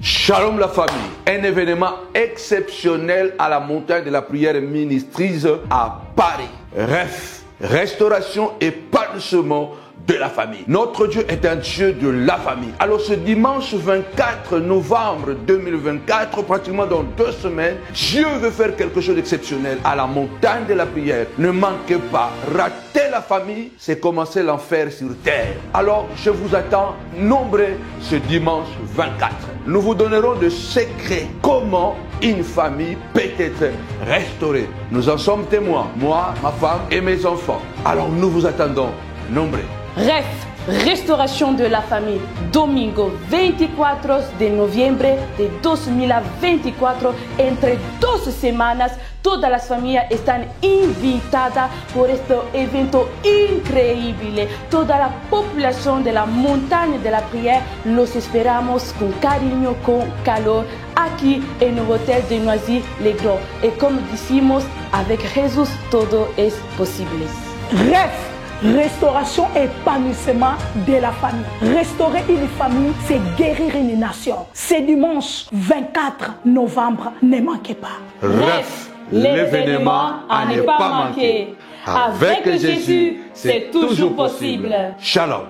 Shalom la famille, un événement exceptionnel à la montagne de la prière ministrise à Paris. Restauration et épanouissement de la famille. Notre Dieu est un Dieu de la famille. Alors ce dimanche 24 novembre 2024, pratiquement dans 2 semaines, Dieu veut faire quelque chose d'exceptionnel à la montagne de la prière. Ne manquez pas, rater la famille, c'est commencer l'enfer sur terre. Alors je vous attends nombreux ce dimanche 24. Nous vous donnerons des secrets comment une famille peut être restaurée. Nous en sommes témoins, moi, ma femme et mes enfants. Alors nous vous attendons nombreux. Restauración de la familia, domingo 24 de noviembre de 2024, entre 2 semanas, todas las familias están invitadas por este evento increíble. Toda la población de la montaña de la prière, los esperamos con cariño, con calor, aquí en el hotel de Noisy-le-Grand. Y como decimos, avec Jesús todo es posible. Restauration et épanouissement de la famille. Restaurer une famille, c'est guérir une nation. C'est dimanche 24 novembre, ne manquez pas. L'événement à ne pas manquer. Avec Jésus, c'est toujours possible. Shalom.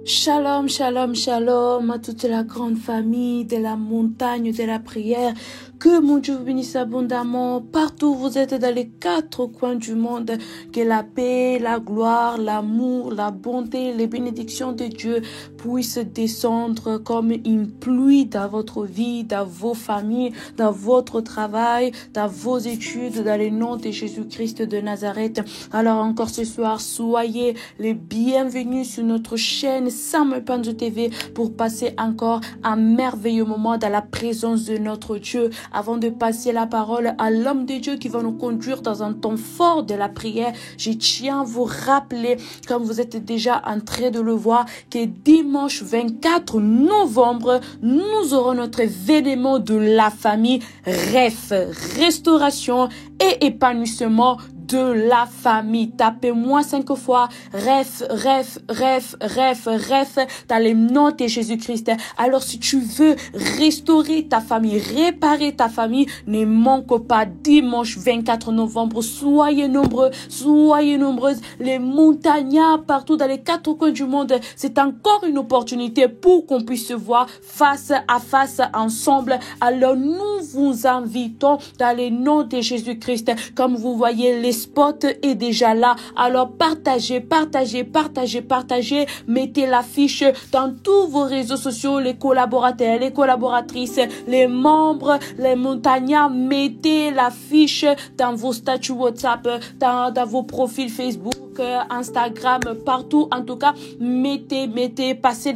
Shalom, shalom, shalom à toute la grande famille de la montagne de la prière. Que mon Dieu vous bénisse abondamment partout où vous êtes dans les 4 coins du monde. Que la paix, la gloire, l'amour, la bonté, les bénédictions de Dieu puissent descendre comme une pluie dans votre vie, dans vos familles, dans votre travail, dans vos études, dans le nom de Jésus-Christ de Nazareth. Alors encore ce soir, soyez les bienvenus sur notre chaîne Samuel Panzo TV pour passer encore un merveilleux moment dans la présence de notre Dieu. Avant de passer la parole à l'homme de Dieu qui va nous conduire dans un temps fort de la prière, je tiens à vous rappeler, comme vous êtes déjà en train de le voir, que dimanche 24 novembre, nous aurons notre événement de la famille restauration et épanouissement de la famille. Tapez-moi 5 fois dans le nom de Jésus-Christ. Alors si tu veux restaurer ta famille, réparer ta famille, ne manque pas dimanche 24 novembre. Soyez nombreux, soyez nombreuses. Les montagnards partout dans les 4 coins du monde, c'est encore une opportunité pour qu'on puisse se voir face à face ensemble. Alors nous vous invitons dans le nom de Jésus-Christ. Comme vous voyez, les spot est déjà là. Alors partagez. Mettez l'affiche dans tous vos réseaux sociaux, les collaborateurs, les collaboratrices, les membres, les montagnards. Mettez l'affiche dans vos statuts WhatsApp, dans vos profils Facebook, Instagram, partout. En tout cas, mettez, passez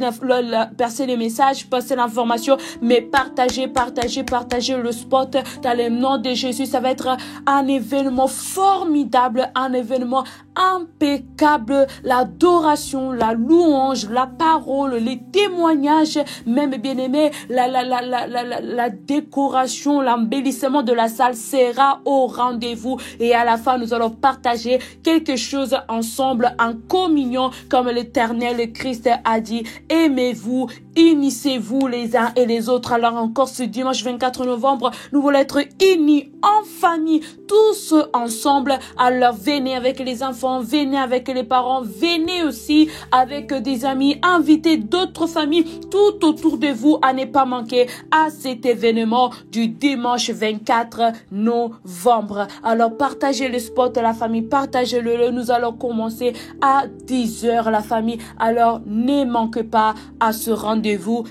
les messages, passez l'information, mais partagez le spot dans le nom de Jésus. Ça va être un événement formidable, un événement impeccable. L'adoration, la louange, la parole, les témoignages, même bien aimé, la décoration, l'embellissement de la salle sera au rendez-vous. Et à la fin, nous allons partager quelque chose ensemble en communion, comme l'Éternel Christ a dit. Aimez-vous, unissez-vous les uns et les autres. Alors encore ce dimanche 24 novembre, nous voulons être unis en famille, tous ensemble. Alors venez avec les enfants, venez avec les parents, venez aussi avec des amis, invitez d'autres familles tout autour de vous à ne pas manquer à cet événement du dimanche 24 novembre. Alors partagez le spot, la famille, partagez-le. Nous allons commencer à 10h la famille. Alors ne manquez pas à ce rendez-vous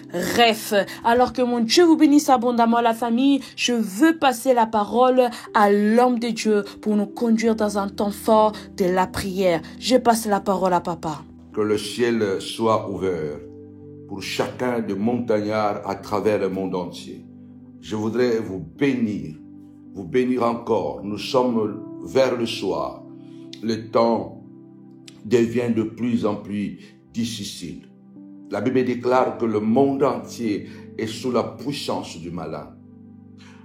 Alors que mon Dieu vous bénisse abondamment la famille. Je veux passer la parole à l'homme de Dieu pour nous conduire dans un temps fort de la prière. Je passe la parole à papa. Que le ciel soit ouvert pour chacun des montagnards à travers le monde entier. Je voudrais vous bénir encore. Nous sommes vers le soir. Le temps devient de plus en plus difficile. La Bible déclare que le monde entier est sous la puissance du malin.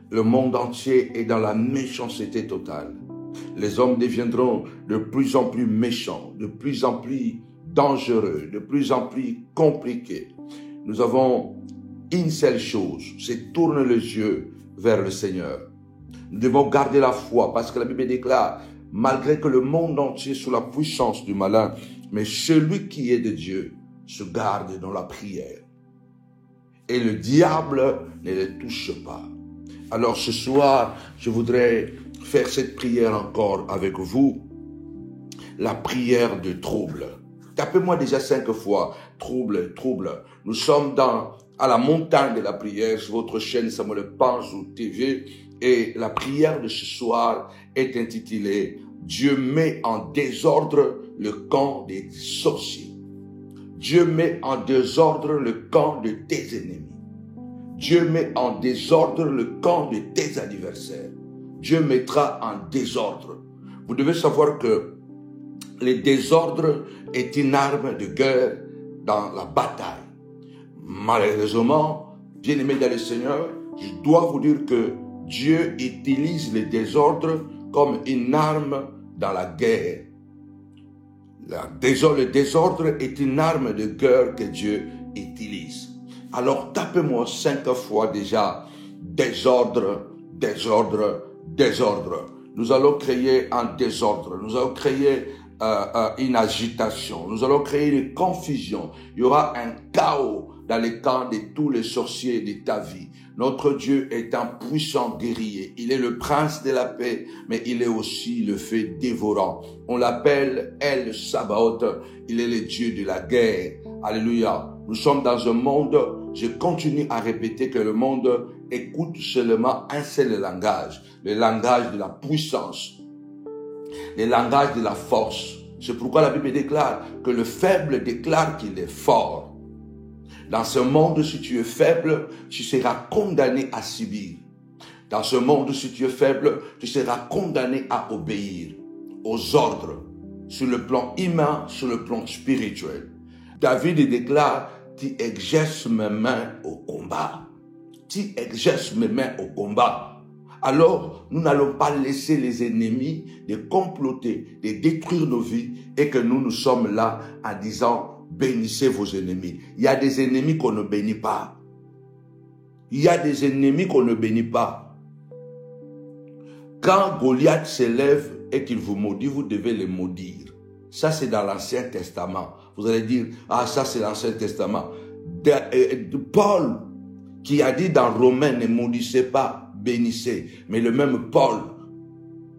Le monde entier est dans la méchanceté totale. Les hommes deviendront de plus en plus méchants, de plus en plus dangereux, de plus en plus compliqués. Nous avons une seule chose, c'est tourner les yeux vers le Seigneur. Nous devons garder la foi parce que la Bible déclare, malgré que le monde entier est sous la puissance du malin, mais celui qui est de Dieu se garde dans la prière. Et le diable ne le touche pas. Alors ce soir, je voudrais faire cette prière encore avec vous. La prière de trouble. Tapez-moi déjà 5 fois. Trouble, trouble. Nous sommes à la montagne de la prière sur votre chaîne Samuel Panzou TV. Et la prière de ce soir est intitulée « Dieu met en désordre le camp des sorciers. Dieu met en désordre le camp de tes ennemis. Dieu met en désordre le camp de tes adversaires. Dieu mettra en désordre. » Vous devez savoir que le désordre est une arme de guerre dans la bataille. Malheureusement, bien-aimés dans le Seigneur, je dois vous dire que Dieu utilise le désordre comme une arme dans la guerre. Le désordre est une arme de guerre que Dieu utilise. Alors tapez-moi 5 fois déjà, désordre, désordre, désordre. Nous allons créer un désordre, nous allons créer une agitation, nous allons créer une confusion. Il y aura un chaos dans les camps de tous les sorciers de ta vie. Notre Dieu est un puissant guerrier. Il est le prince de la paix, mais il est aussi le feu dévorant. On l'appelle El Sabaoth. Il est le Dieu de la guerre. Alléluia. Nous sommes dans un monde, je continue à répéter que le monde écoute seulement un seul langage. Le langage de la puissance. Le langage de la force. C'est pourquoi la Bible déclare que le faible déclare qu'il est fort. Dans ce monde, si tu es faible, tu seras condamné à subir. Dans ce monde, si tu es faible, tu seras condamné à obéir aux ordres, sur le plan humain, sur le plan spirituel. David déclare, tu exerces mes mains au combat. Tu exerces mes mains au combat. Alors, nous n'allons pas laisser les ennemis de comploter, de détruire nos vies et que nous sommes là en disant, bénissez vos ennemis. Il y a des ennemis qu'on ne bénit pas. Il y a des ennemis qu'on ne bénit pas. Quand Goliath s'élève et qu'il vous maudit, vous devez le maudire. Ça, c'est dans l'Ancien Testament. Vous allez dire, ah, ça, c'est l'Ancien Testament. Paul, qui a dit dans Romains, ne maudissez pas, bénissez. Mais le même Paul,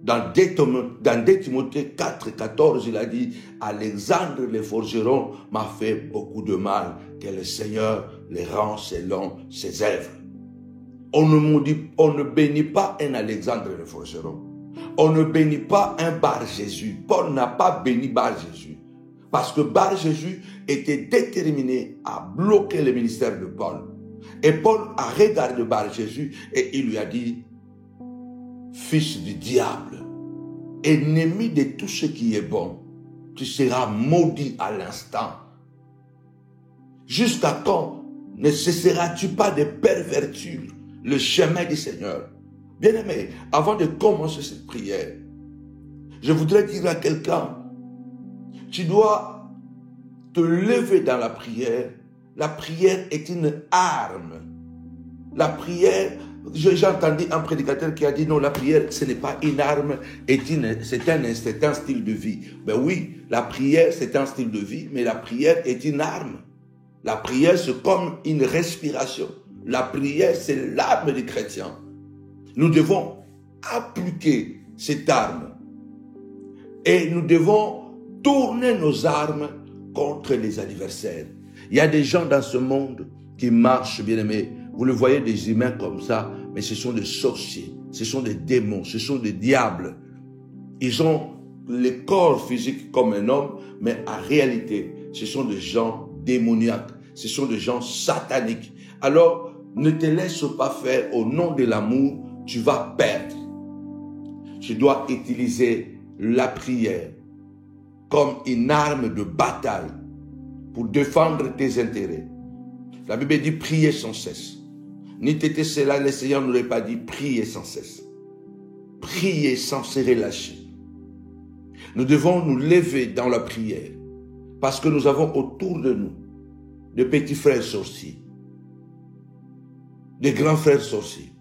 dans 2 Timothée 4, 14, il a dit, Alexandre le forgeron m'a fait beaucoup de mal, que le Seigneur les rend selon ses œuvres. On ne bénit pas un Alexandre le forgeron. On ne bénit pas un Bar Jésus. Paul n'a pas béni Bar Jésus. Parce que Bar Jésus était déterminé à bloquer le ministère de Paul. Et Paul a regardé Bar Jésus et il lui a dit, fils du diable, ennemi de tout ce qui est bon, tu seras maudit à l'instant. Jusqu'à quand ne cesseras-tu pas de pervertir le chemin du Seigneur? Bien-aimé, avant de commencer cette prière, je voudrais dire à quelqu'un, tu dois te lever dans la prière. La prière est une arme. La prière, j'ai entendu un prédicateur qui a dit non, la prière, ce n'est pas une arme, c'est un style de vie. Ben oui, la prière, c'est un style de vie, mais la prière est une arme. La prière, c'est comme une respiration. La prière, c'est l'arme des chrétiens. Nous devons appliquer cette arme. Et nous devons tourner nos armes contre les adversaires. Il y a des gens dans ce monde qui marchent, bien aimés. Vous le voyez, des humains comme ça, mais ce sont des sorciers, ce sont des démons, ce sont des diables. Ils ont le corps physique comme un homme, mais en réalité, ce sont des gens démoniaques, ce sont des gens sataniques. Alors, ne te laisse pas faire au nom de l'amour, tu vas perdre. Tu dois utiliser la prière comme une arme de bataille pour défendre tes intérêts. La Bible dit prier sans cesse. Ni t'étais cela, le Seigneur n'aurait pas dit prier sans cesse. Prier sans se relâcher. Nous devons nous lever dans la prière parce que nous avons autour de nous des petits frères sorciers, des grands frères sorciers,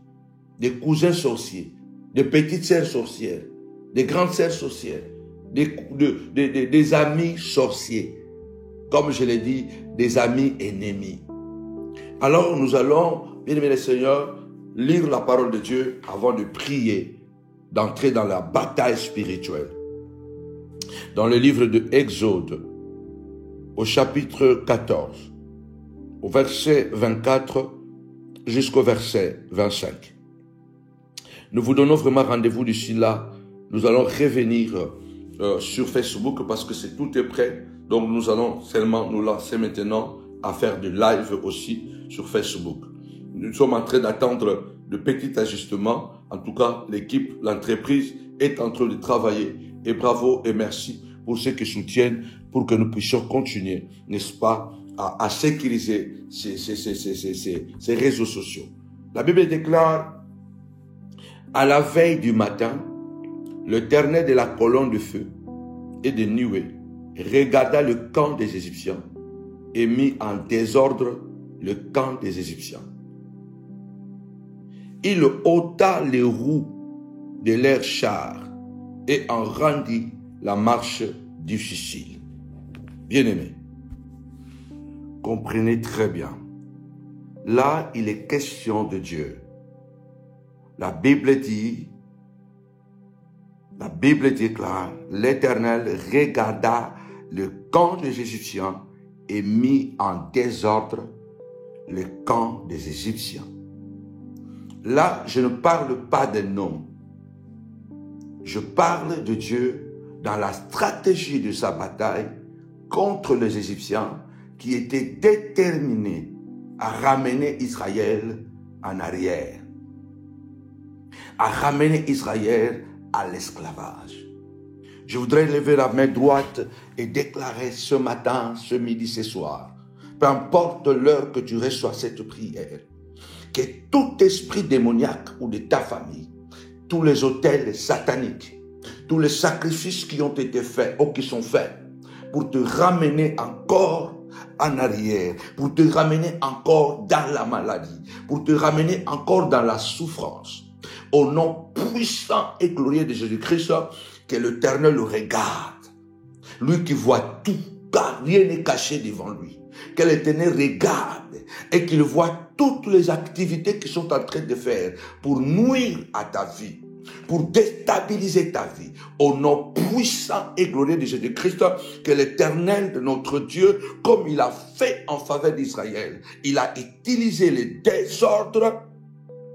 des cousins sorciers, des petites sœurs sorcières, des grandes sœurs sorcières, des amis sorciers, comme je l'ai dit, des amis ennemis. Alors nous allons, bien-aimés les Seigneurs, lire la parole de Dieu avant de prier, d'entrer dans la bataille spirituelle. Dans le livre de Exode, au chapitre 14, au verset 24 jusqu'au verset 25. Nous vous donnons vraiment rendez-vous d'ici là. Nous allons revenir sur Facebook parce que tout est prêt. Donc nous allons seulement nous lancer maintenant à faire du live aussi sur Facebook. Nous sommes en train d'attendre de petits ajustements. En tout cas, l'équipe, l'entreprise est en train de travailler. Et bravo et merci pour ceux qui soutiennent pour que nous puissions continuer, n'est-ce pas, à sécuriser ces réseaux sociaux. La Bible déclare, à la veille du matin, l'Éternel de la colonne de feu et de nuée regarda le camp des Égyptiens et mit en désordre le camp des Égyptiens. Il ôta les roues de leurs chars et en rendit la marche difficile. Bien-aimés, comprenez très bien. Là, il est question de Dieu. La Bible déclare, l'Éternel regarda le camp des Égyptiens et mit en désordre le camp des Égyptiens. Là, je ne parle pas d'un homme. Je parle de Dieu dans la stratégie de sa bataille contre les Égyptiens qui étaient déterminés à ramener Israël en arrière, à ramener Israël à l'esclavage. Je voudrais lever la main droite et déclarer ce matin, ce midi, ce soir, peu importe l'heure que tu reçois cette prière, que tout esprit démoniaque ou de ta famille, tous les autels sataniques, tous les sacrifices qui ont été faits ou qui sont faits pour te ramener encore en arrière, pour te ramener encore dans la maladie, pour te ramener encore dans la souffrance. Au nom puissant et glorieux de Jésus-Christ, que l'Éternel le regarde. Lui qui voit tout, car rien n'est caché devant lui. Que l'Éternel regarde et qu'il voit toutes les activités qu'ils sont en train de faire pour nuire à ta vie, pour déstabiliser ta vie. Au nom puissant et glorieux de Jésus-Christ, que l'Éternel de notre Dieu, comme il a fait en faveur d'Israël, il a utilisé le désordre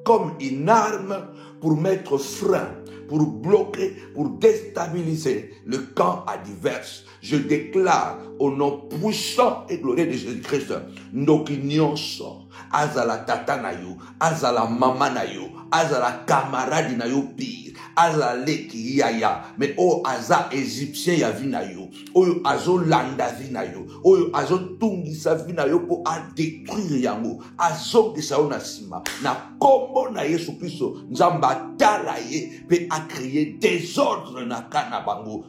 comme une arme pour mettre frein, pour bloquer, pour déstabiliser le camp adverse. Je déclare au nom puissant et glorieux de Jésus-Christ, ndoki nyonso, azala tata na yo, azala mama na yo, azala camarade na yo pire, azala leki yaya, mais o aza égyptien ya vi na yo, oyo azo landa vi na yo, oyo azo tungisa vi na yo po a détruire yango, azo gisa yo na sima, na kombo na Yesu Kristo, nzamba tala ye, pe a créé désordre na kana bango.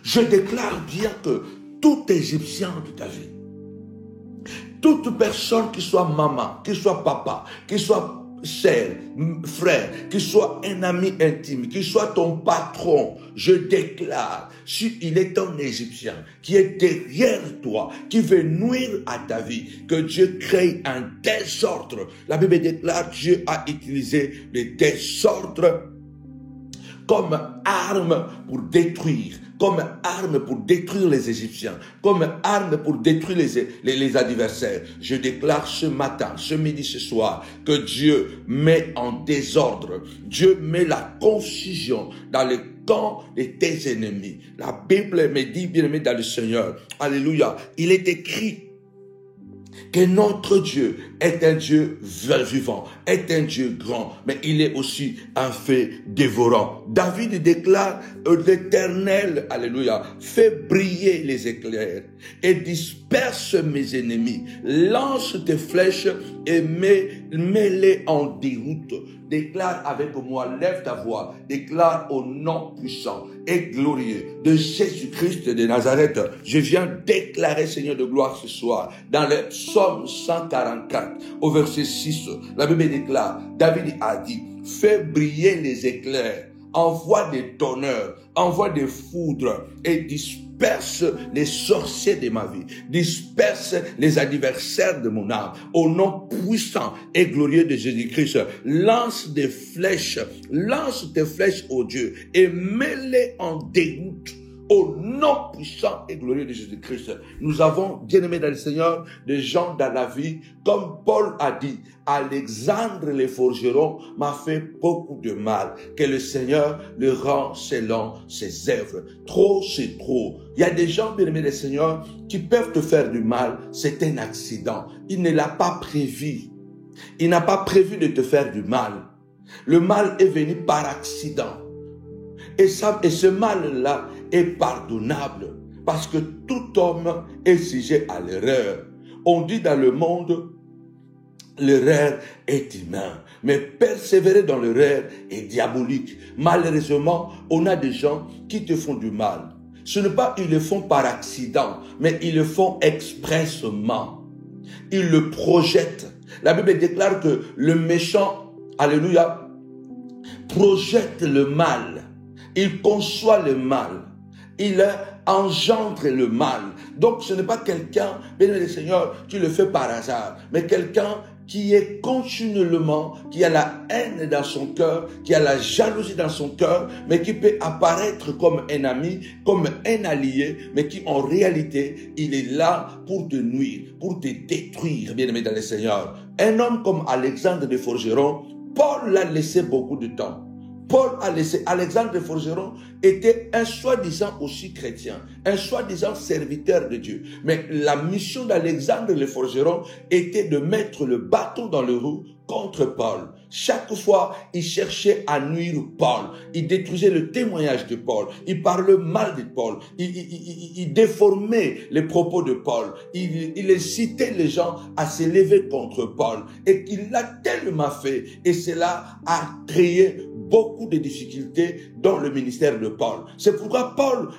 Je déclare bien que tout Égyptien de ta vie, toute personne qui soit maman, qui soit papa, qui soit sœur, frère, qui soit un ami intime, qui soit ton patron, je déclare, s'il est un Égyptien qui est derrière toi, qui veut nuire à ta vie, que Dieu crée un désordre. La Bible déclare, Dieu a utilisé le désordre comme arme pour détruire, comme arme pour détruire les Égyptiens, comme arme pour détruire les adversaires. Je déclare ce matin, ce midi, ce soir, que Dieu met en désordre, Dieu met la confusion dans le camp de tes ennemis. La Bible me dit, bien aimé dans le Seigneur, alléluia, il est écrit que notre Dieu est un Dieu vivant, est un Dieu grand, mais il est aussi un feu dévorant. David déclare, l'Éternel, alléluia, fait briller les éclairs et disperse mes ennemis. Lance tes flèches et mets-les en déroute. Déclare avec moi, lève ta voix, déclare au nom puissant et glorieux de Jésus-Christ de Nazareth. Je viens déclarer, Seigneur de gloire, ce soir, dans le psaume 144, au verset 6, la Bible déclare, David a dit, fais briller les éclairs, envoie des tonneurs, envoie des foudres et disperse les sorciers de ma vie, disperse les adversaires de mon âme, au nom puissant et glorieux de Jésus-Christ. Lance tes flèches, ô Dieu, et mets-les en déroute. Au nom puissant et glorieux de Jésus-Christ, nous avons, bien-aimés dans le Seigneur, des gens dans la vie, comme Paul a dit, Alexandre le forgeron m'a fait beaucoup de mal, que le Seigneur le rend selon ses œuvres. Trop, c'est trop. Il y a des gens, bien-aimés dans le Seigneur, qui peuvent te faire du mal, c'est un accident. Il ne l'a pas prévu. Il n'a pas prévu de te faire du mal. Le mal est venu par accident. Et ce mal-là est pardonnable parce que tout homme est sujet à l'erreur. On dit dans le monde, l'erreur est humaine, mais persévérer dans l'erreur est diabolique. Malheureusement, on a des gens qui te font du mal. Ce n'est pas ils le font par accident, mais ils le font expressément. Ils le projettent. La Bible déclare que le méchant, alléluia, projette le mal. Il conçoit le mal. Il engendre le mal. Donc ce n'est pas quelqu'un, bien le Seigneur, qui le fait par hasard, mais quelqu'un qui est continuellement, qui a la haine dans son cœur, qui a la jalousie dans son cœur, mais qui peut apparaître comme un ami, comme un allié, mais qui en réalité, il est là pour te nuire, pour te détruire, bien aimé dans le Seigneur. Un homme comme Alexandre de Forgeron, Paul l'a laissé beaucoup de temps. Paul a laissé, Alexandre de Forgeron était un soi-disant aussi chrétien, un soi-disant serviteur de Dieu. Mais la mission d'Alexandre de Forgeron était de mettre le bâton dans le roue contre Paul. Chaque fois, il cherchait à nuire Paul. Il détruisait le témoignage de Paul. Il parlait mal de Paul. Il déformait les propos de Paul. Il incitait les gens à se lever contre Paul. Et qu'il l'a tellement fait. Et cela a créé beaucoup de difficultés dans le ministère de Paul. C'est pourquoi Paul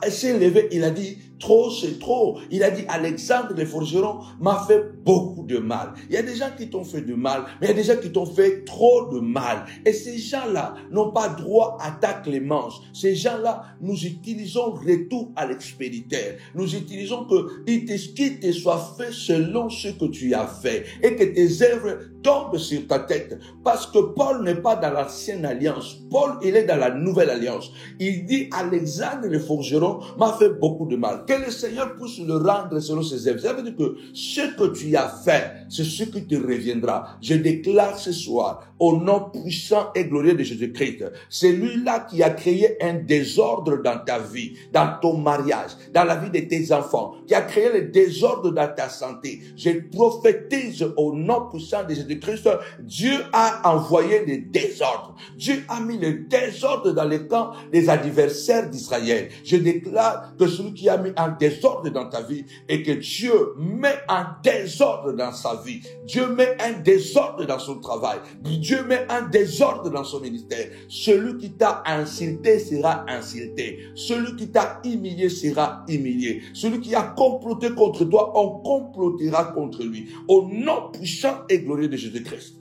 s'est levé, il a dit, trop c'est trop. Il a dit, Alexandre le forgeron m'a fait beaucoup de mal. Il y a des gens qui t'ont fait du mal, mais il y a des gens qui t'ont fait trop de mal. Et ces gens-là n'ont pas droit à ta clémence. Ces gens-là, nous utilisons retour à l'expéditeur. Nous utilisons qu'il te soit fait selon ce que tu as fait et que tes œuvres tombent sur ta tête. Parce que Paul n'est pas dans l'ancienne alliance. Paul, il est dans la nouvelle alliance. Il dit, Alexandre le forgeron m'a fait beaucoup de mal. Que le Seigneur puisse le rendre selon ses œuvres. Ça veut dire que ce que tu as fait, c'est ce qui te reviendra. Je déclare ce soir, au nom puissant et glorieux de Jésus-Christ, c'est lui-là qui a créé un désordre dans ta vie, dans ton mariage, dans la vie de tes enfants, qui a créé le désordre dans ta santé. Je prophétise au nom puissant de Jésus-Christ, Dieu a envoyé le désordre. Dieu a mis le désordre dans les camps des adversaires d'Israël. Je déclare que celui qui a mis un désordre dans ta vie et que Dieu met un désordre dans sa vie. Dieu met un désordre dans son travail. Dieu met un désordre dans son ministère. Celui qui t'a insulté sera insulté. Celui qui t'a humilié sera humilié. Celui qui a comploté contre toi, on complotera contre lui. Au nom puissant et glorieux de Jésus-Christ.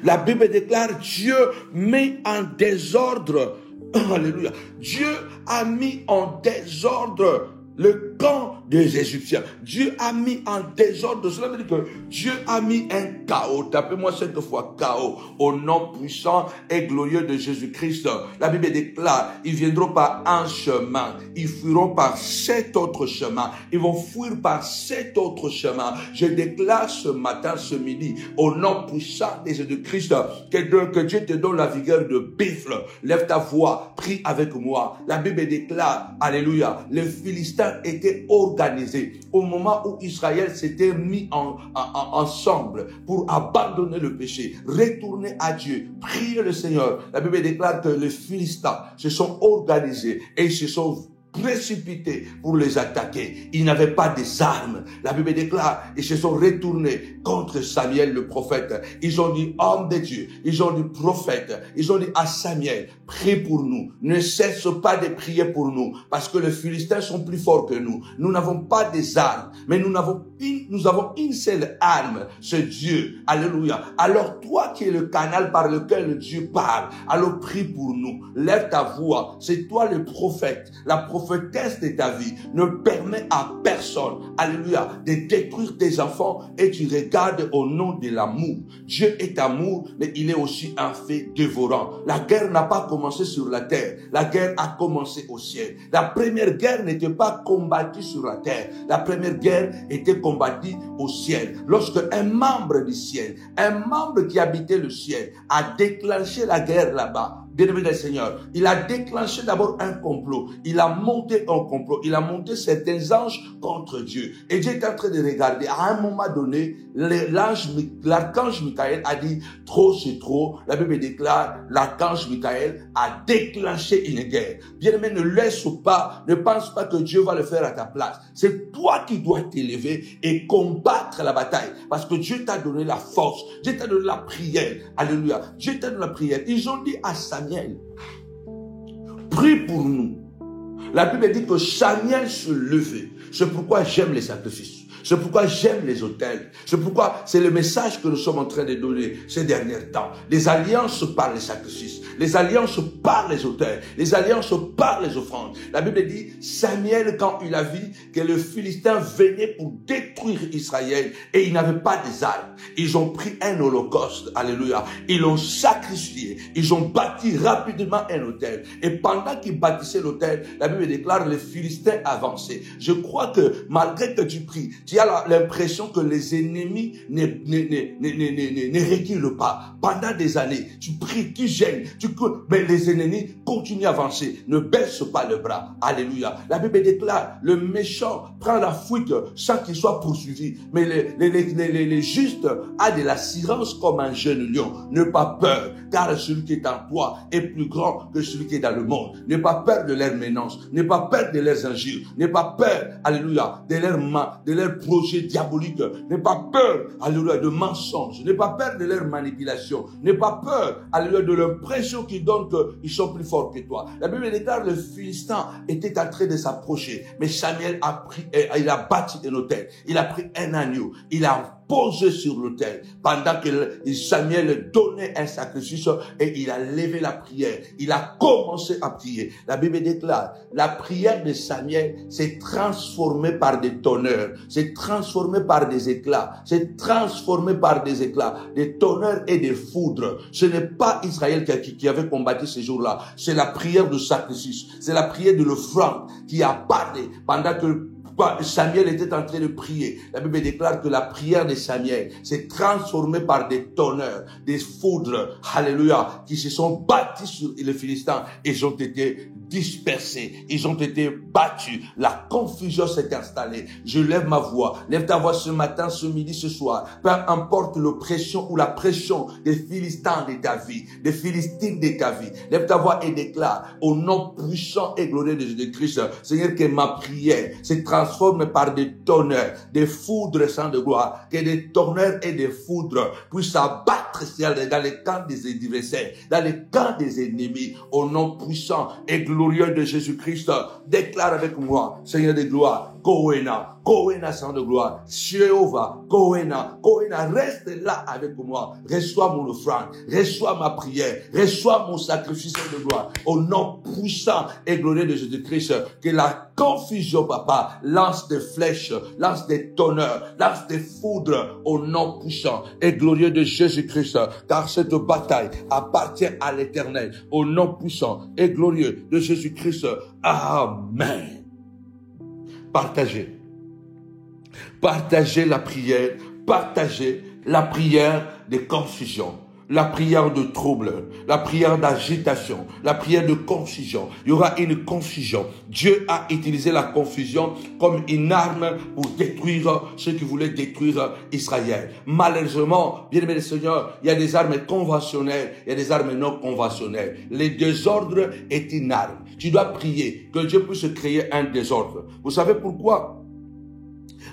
La Bible déclare, Dieu met en désordre, alléluia, Dieu a mis en désordre le camp des Égyptiens. Dieu a mis en désordre. Cela veut dire que Dieu a mis un chaos. Tapez-moi cette fois chaos. Au nom puissant et glorieux de Jésus-Christ. La Bible déclare, ils viendront par un chemin. Ils fuiront par 7 autres chemins. Ils vont fuir par 7 autres chemins. Je déclare ce matin, ce midi, au nom puissant de Jésus-Christ, que Dieu te donne la vigueur de buffle. Lève ta voix, prie avec moi. La Bible déclare, alléluia, les Philistins Philistins étaient organisés, au moment où Israël s'était mis ensemble pour abandonner le péché, retourner à Dieu, prier le Seigneur, la Bible déclare que les Philistins se sont organisés et se sont précipités pour les attaquer. Ils n'avaient pas des armes. La Bible déclare, ils se sont retournés contre Samuel le prophète. Ils ont dit, homme de Dieu, ils ont dit, prophète, ils ont dit à Samuel, prie pour nous. Ne cesse pas de prier pour nous, parce que les Philistins sont plus forts que nous. Nous n'avons pas des armes, mais nous avons une seule arme, c'est Dieu. Alléluia. Alors toi qui es le canal par lequel Dieu parle, alors prie pour nous. Lève ta voix. C'est toi le prophète, la prophétesse de ta vie. Ne permets à personne, alléluia, de détruire tes enfants et tu regardes au nom de l'amour. Dieu est amour, mais il est aussi un fait dévorant. La guerre n'a pas commencé sur la terre. La guerre a commencé au ciel. La première guerre n'était pas combattue sur la terre. La première guerre était combattue au ciel. Lorsque un membre du ciel, un membre qui habitait le ciel, a déclenché la guerre là-bas, bien-aimé du Seigneur, il a déclenché d'abord un complot. Il a monté un complot. Il a monté certains anges contre Dieu. Et Dieu est en train de regarder. À un moment donné, l'archange Michael a dit, trop c'est trop. La Bible déclare, l'archange Michael a déclenché une guerre. Bien-aimé, ne laisse pas, ne pense pas que Dieu va le faire à ta place. C'est toi qui dois t'élever et combattre la bataille. Parce que Dieu t'a donné la force. Dieu t'a donné la prière. Alléluia. Dieu t'a donné la prière. Ils ont dit à Samuel, prie pour nous. La Bible dit que Samuel se levait. C'est pourquoi j'aime les sacrifices. C'est pourquoi j'aime les autels. C'est pourquoi c'est le message que nous sommes en train de donner ces derniers temps. Les alliances par les sacrifices. Les alliances par les autels. Les alliances par les offrandes. La Bible dit, Samuel, quand il a vu que les Philistins venaient pour détruire Israël et ils n'avaient pas des armes, ils ont pris un holocauste. Alléluia. Ils l'ont sacrifié. Ils ont bâti rapidement un autel. Et pendant qu'ils bâtissaient l'autel, la Bible déclare les Philistins avançaient. Je crois que malgré que tu pries, tu as l'impression que les ennemis ne reculent pas. Pendant des années, tu pries, tu gênes, mais les ennemis continuent à avancer. Ne baisse pas le bras. Alléluia. La Bible déclare, le méchant prend la fuite sans qu'il soit poursuivi. Mais les justes a de l'assurance comme un jeune lion. N'aie pas peur, car celui qui est en toi est plus grand que celui qui est dans le monde. N'aie pas peur de leurs menaces. N'aie pas peur de leurs injures. N'aie pas peur, alléluia, de leurs mains, de leurs projets diaboliques. N'aie pas peur, alléluia, de mensonges. N'aie pas peur de leurs manipulations. N'aie pas peur, alléluia, de l'impression qu'ils donnent qu'ils sont plus forts que toi. La Bible déclare le Philistin était en train de s'approcher. Mais Samuel il a bâti un autel. Il a pris un agneau. Il a posé sur l'autel pendant que Samuel donnait un sacrifice et il a levé la prière. Il a commencé à prier. La Bible déclare, la prière de Samuel s'est transformée par des tonnerres, s'est transformée par des éclats, s'est transformée par des éclats, des tonnerres et des foudres. Ce n'est pas Israël qui avait combattu ces jours-là. C'est la prière du sacrifice. C'est la prière de l'offrande qui a parlé pendant que Samuel était en train de prier. La Bible déclare que la prière de Samuel s'est transformée par des tonnerres, des foudres, alléluia, qui se sont battus sur les Philistins. Ils ont été dispersés, ils ont été battus. La confusion s'est installée. Je lève ma voix. Lève ta voix ce matin, ce midi, ce soir. Peu importe l'oppression ou la pression des Philistins de ta vie, des Philistines de ta vie. Lève ta voix et déclare au nom puissant et glorieux de Jésus-Christ, Seigneur, que ma prière se transforme par des tonnerres, des foudres sans de gloire, que des tonnerres et des foudres puissent abattre dans les camps des adversaires, dans les camps des ennemis, au nom puissant et glorieux de Jésus-Christ. Déclare avec moi, Seigneur de gloire, Kohéna, Kohéna, Seigneur de gloire, Jéhovah, Kohéna, Kohéna, reste là avec moi, reçois mon offrande, reçois ma prière, reçois mon sacrifice de gloire, au nom puissant et glorieux de Jésus-Christ, que la confusion, papa, lance des flèches, lance des tonnerres, lance des foudres, au nom puissant et glorieux de Jésus-Christ, car cette bataille appartient à l'Éternel, au nom puissant et glorieux de Jésus-Christ. Amen. Partagez. Partagez la prière. Partagez la prière de confusion. la prière de trouble, la prière d'agitation, la prière de confusion. Il y aura une confusion. Dieu a utilisé la confusion comme une arme pour détruire ceux qui voulaient détruire Israël. Malheureusement, bien aimé le Seigneur, il y a des armes conventionnelles, il y a des armes non conventionnelles. Le désordre est une arme. Tu dois prier que Dieu puisse créer un désordre. Vous savez pourquoi?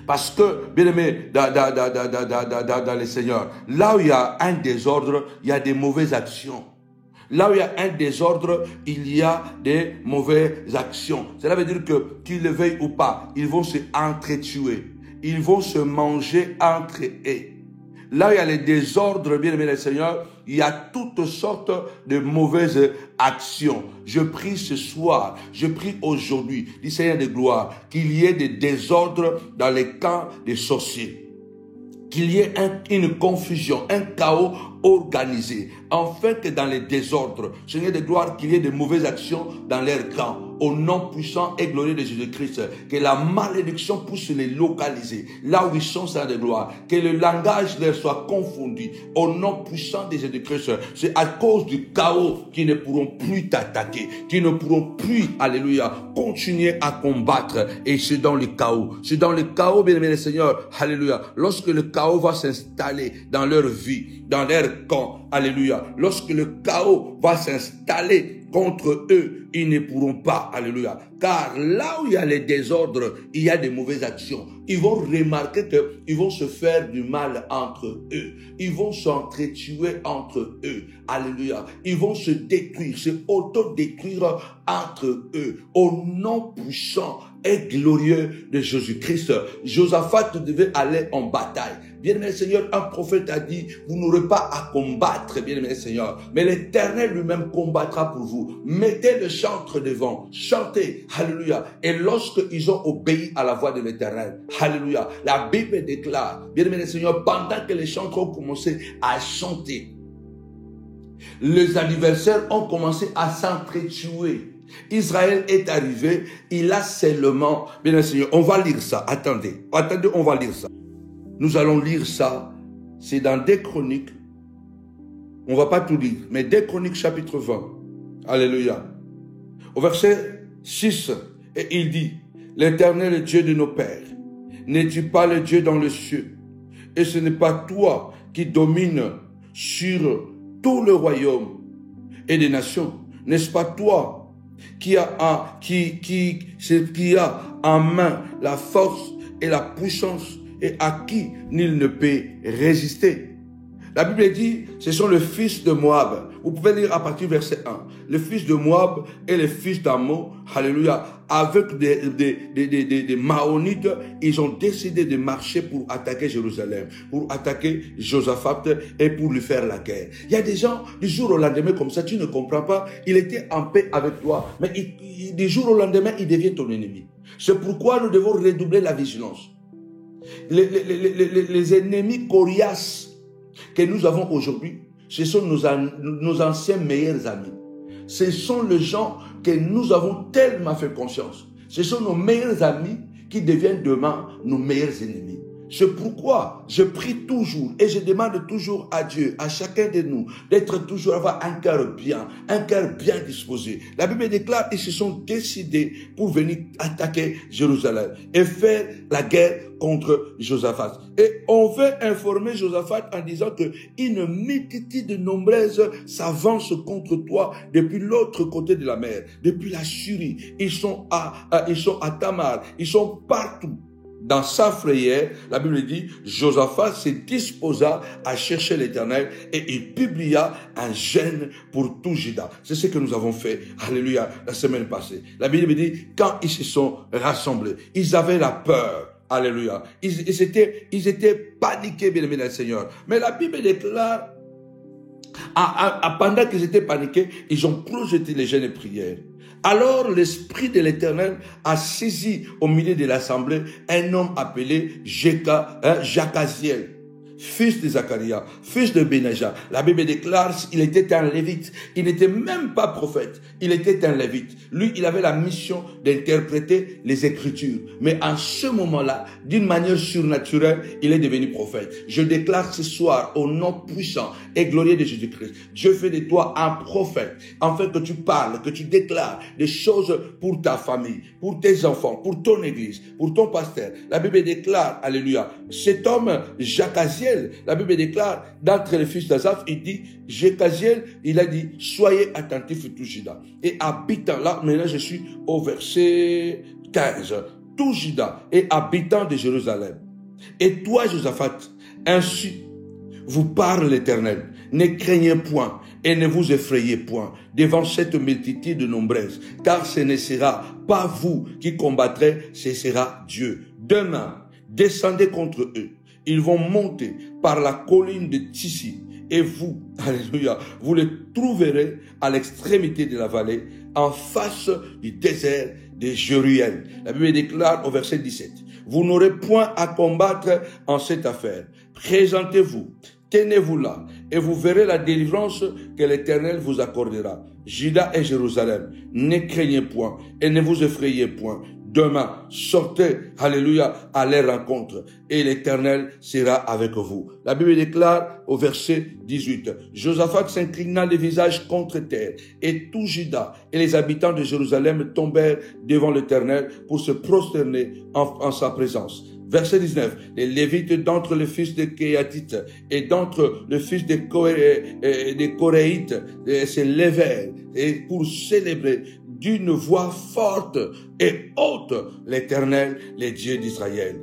Parce que, bien aimé, dans le Seigneur, là où il y a un désordre, il y a des mauvaises actions. Là où il y a un désordre, il y a des mauvaises actions. Cela veut dire que, qu'ils le veuillent ou pas, ils vont se entretuer. Ils vont se manger entre eux. Là où il y a les désordres, bien aimé le Seigneur, il y a toutes sortes de mauvaises actions. Je prie ce soir, je prie aujourd'hui, dit Seigneur de gloire, qu'il y ait des désordres dans les camps des sorciers. Qu'il y ait une confusion, un chaos organisé, afin que dans les désordres, Seigneur de gloire, qu'il y ait de mauvaises actions dans leur camp. Au nom puissant et glorieux de Jésus-Christ, que la malédiction puisse les localiser, là où ils sont, Seigneur de gloire, que le langage leur soit confondu. Au nom puissant de Jésus-Christ, c'est à cause du chaos qu'ils ne pourront plus t'attaquer, qu'ils ne pourront plus, alléluia, continuer à combattre. Et c'est dans le chaos. C'est dans le chaos, bien aimé le Seigneur, alléluia, lorsque le chaos va s'installer dans leur vie, dans leur camp, alléluia, lorsque le chaos va s'installer contre eux, ils ne pourront pas, alléluia. Car là où il y a les désordres, il y a des mauvaises actions. Ils vont remarquer qu'ils vont se faire du mal entre eux. Ils vont s'entretuer entre eux. Alléluia. Ils vont se détruire, se auto-détruire entre eux. Au nom puissant et glorieux de Jésus-Christ, Josaphat devait aller en bataille. Bien-aimé Seigneur, un prophète a dit, vous n'aurez pas à combattre, bien-aimé Seigneur, mais l'Éternel lui-même combattra pour vous. Mettez le chantre devant, chantez, alléluia. Et lorsqu'ils ont obéi à la voix de l'Éternel, alléluia, la Bible déclare, bien-aimé Seigneur, pendant que les chantres ont commencé à chanter, les adversaires ont commencé à s'entretuer. Israël est arrivé, il a seulement, bien Seigneur, on va lire ça, attendez, on va lire ça. Nous allons lire ça, c'est dans 2 Chroniques, on ne va pas tout lire, mais 2 Chroniques chapitre 20, alléluia. Au verset 6, et il dit, l'Éternel est Dieu de nos pères, n'es-tu pas le Dieu dans les cieux, et ce n'est pas toi qui domines sur tout le royaume et des nations, n'est-ce pas toi qui a en main la force et la puissance et à qui nul ne peut résister. La Bible dit, ce sont les fils de Moab. Vous pouvez lire à partir du verset 1. Les fils de Moab et les fils d'Ammon, alléluia, avec des Maonites, ils ont décidé de marcher pour attaquer Jérusalem, pour attaquer Josaphat et pour lui faire la guerre. Il y a des gens, du jour au lendemain comme ça, tu ne comprends pas, il était en paix avec toi, mais du jour au lendemain, il devient ton ennemi. C'est pourquoi nous devons redoubler la vigilance. Les ennemis coriaces que nous avons aujourd'hui, ce sont nos anciens meilleurs amis. Ce sont les gens que nous avons tellement fait confiance. Ce sont nos meilleurs amis qui deviennent demain nos meilleurs ennemis. C'est pourquoi je prie toujours et je demande toujours à Dieu, à chacun de nous, d'être toujours avoir un cœur bien disposé. La Bible déclare qu'ils se sont décidés pour venir attaquer Jérusalem et faire la guerre contre Josaphat. Et on veut informer Josaphat en disant que une multitude nombreuse s'avance contre toi depuis l'autre côté de la mer, depuis la Syrie. Ils sont à Tamar, ils sont partout. Dans sa frayeur, la Bible dit, Josaphat se disposa à chercher l'Éternel et il publia un jeûne pour tout Juda. C'est ce que nous avons fait, alléluia, la semaine passée. La Bible dit, quand ils se sont rassemblés, ils avaient la peur. Alléluia. Ils étaient paniqués, bien aimés dans le Seigneur. Mais la Bible déclare, pendant qu'ils étaient paniqués, ils ont projeté les jeûnes et prières. Alors l'Esprit de l'Éternel a saisi au milieu de l'assemblée un homme appelé Jacaziel, fils de Zacharie, fils de Benaja. La Bible déclare qu'il était un lévite. Il n'était même pas prophète. Il était un lévite. Lui, il avait la mission d'interpréter les Écritures. Mais en ce moment-là, d'une manière surnaturelle, il est devenu prophète. Je déclare ce soir, au nom puissant et glorieux de Jésus-Christ, Dieu fait de toi un prophète, afin que tu parles, que tu déclares des choses pour ta famille, pour tes enfants, pour ton église, pour ton pasteur. La Bible déclare, alléluia, cet homme, Jacaziel, la Bible déclare, d'entre les fils d'Azaph, il dit, Jacaziel, il a dit, soyez attentifs tout Juda. Et habitant, là, maintenant je suis au verset 15, tout Juda et habitant de Jérusalem. Et toi, Josaphat, ainsi vous parle l'Éternel, ne craignez point et ne vous effrayez point devant cette multitude nombreuse, car ce ne sera pas vous qui combattrez, ce sera Dieu. Demain, descendez contre eux. Ils vont monter par la colline de Tissi, et vous, alléluia, vous les trouverez à l'extrémité de la vallée, en face du désert de Jéruel. La Bible déclare au verset 17, vous n'aurez point à combattre en cette affaire. Présentez-vous, tenez-vous là, et vous verrez la délivrance que l'Éternel vous accordera. Juda et Jérusalem, ne craignez point et ne vous effrayez point. Demain, sortez, alléluia, à leur rencontre, et l'Éternel sera avec vous. La Bible déclare au verset 18, Josaphat s'inclina le visage contre terre, et tout Juda et les habitants de Jérusalem tombèrent devant l'Éternel pour se prosterner en sa présence. Verset 19, les Lévites d'entre les fils de Kéatites et d'entre les fils de Coréites se levèrent et pour célébrer d'une voix forte et haute l'Éternel, les dieux d'Israël.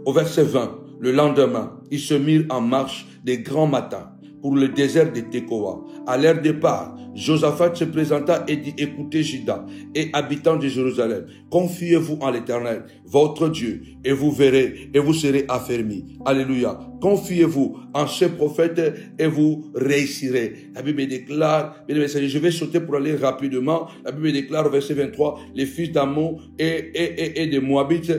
Au verset 20, le lendemain, ils se mirent en marche des grands matins pour le désert de Tekoa. À leur départ, Josaphat se présenta et dit, écoutez Juda et habitants de Jérusalem, confiez-vous en l'Éternel, votre Dieu, et vous verrez et vous serez affermis. Alléluia. Confiez-vous en ce prophète et vous réussirez. La Bible déclare, je vais sauter pour aller rapidement. La Bible déclare au verset 23, les fils d'Ammon et des Moabites.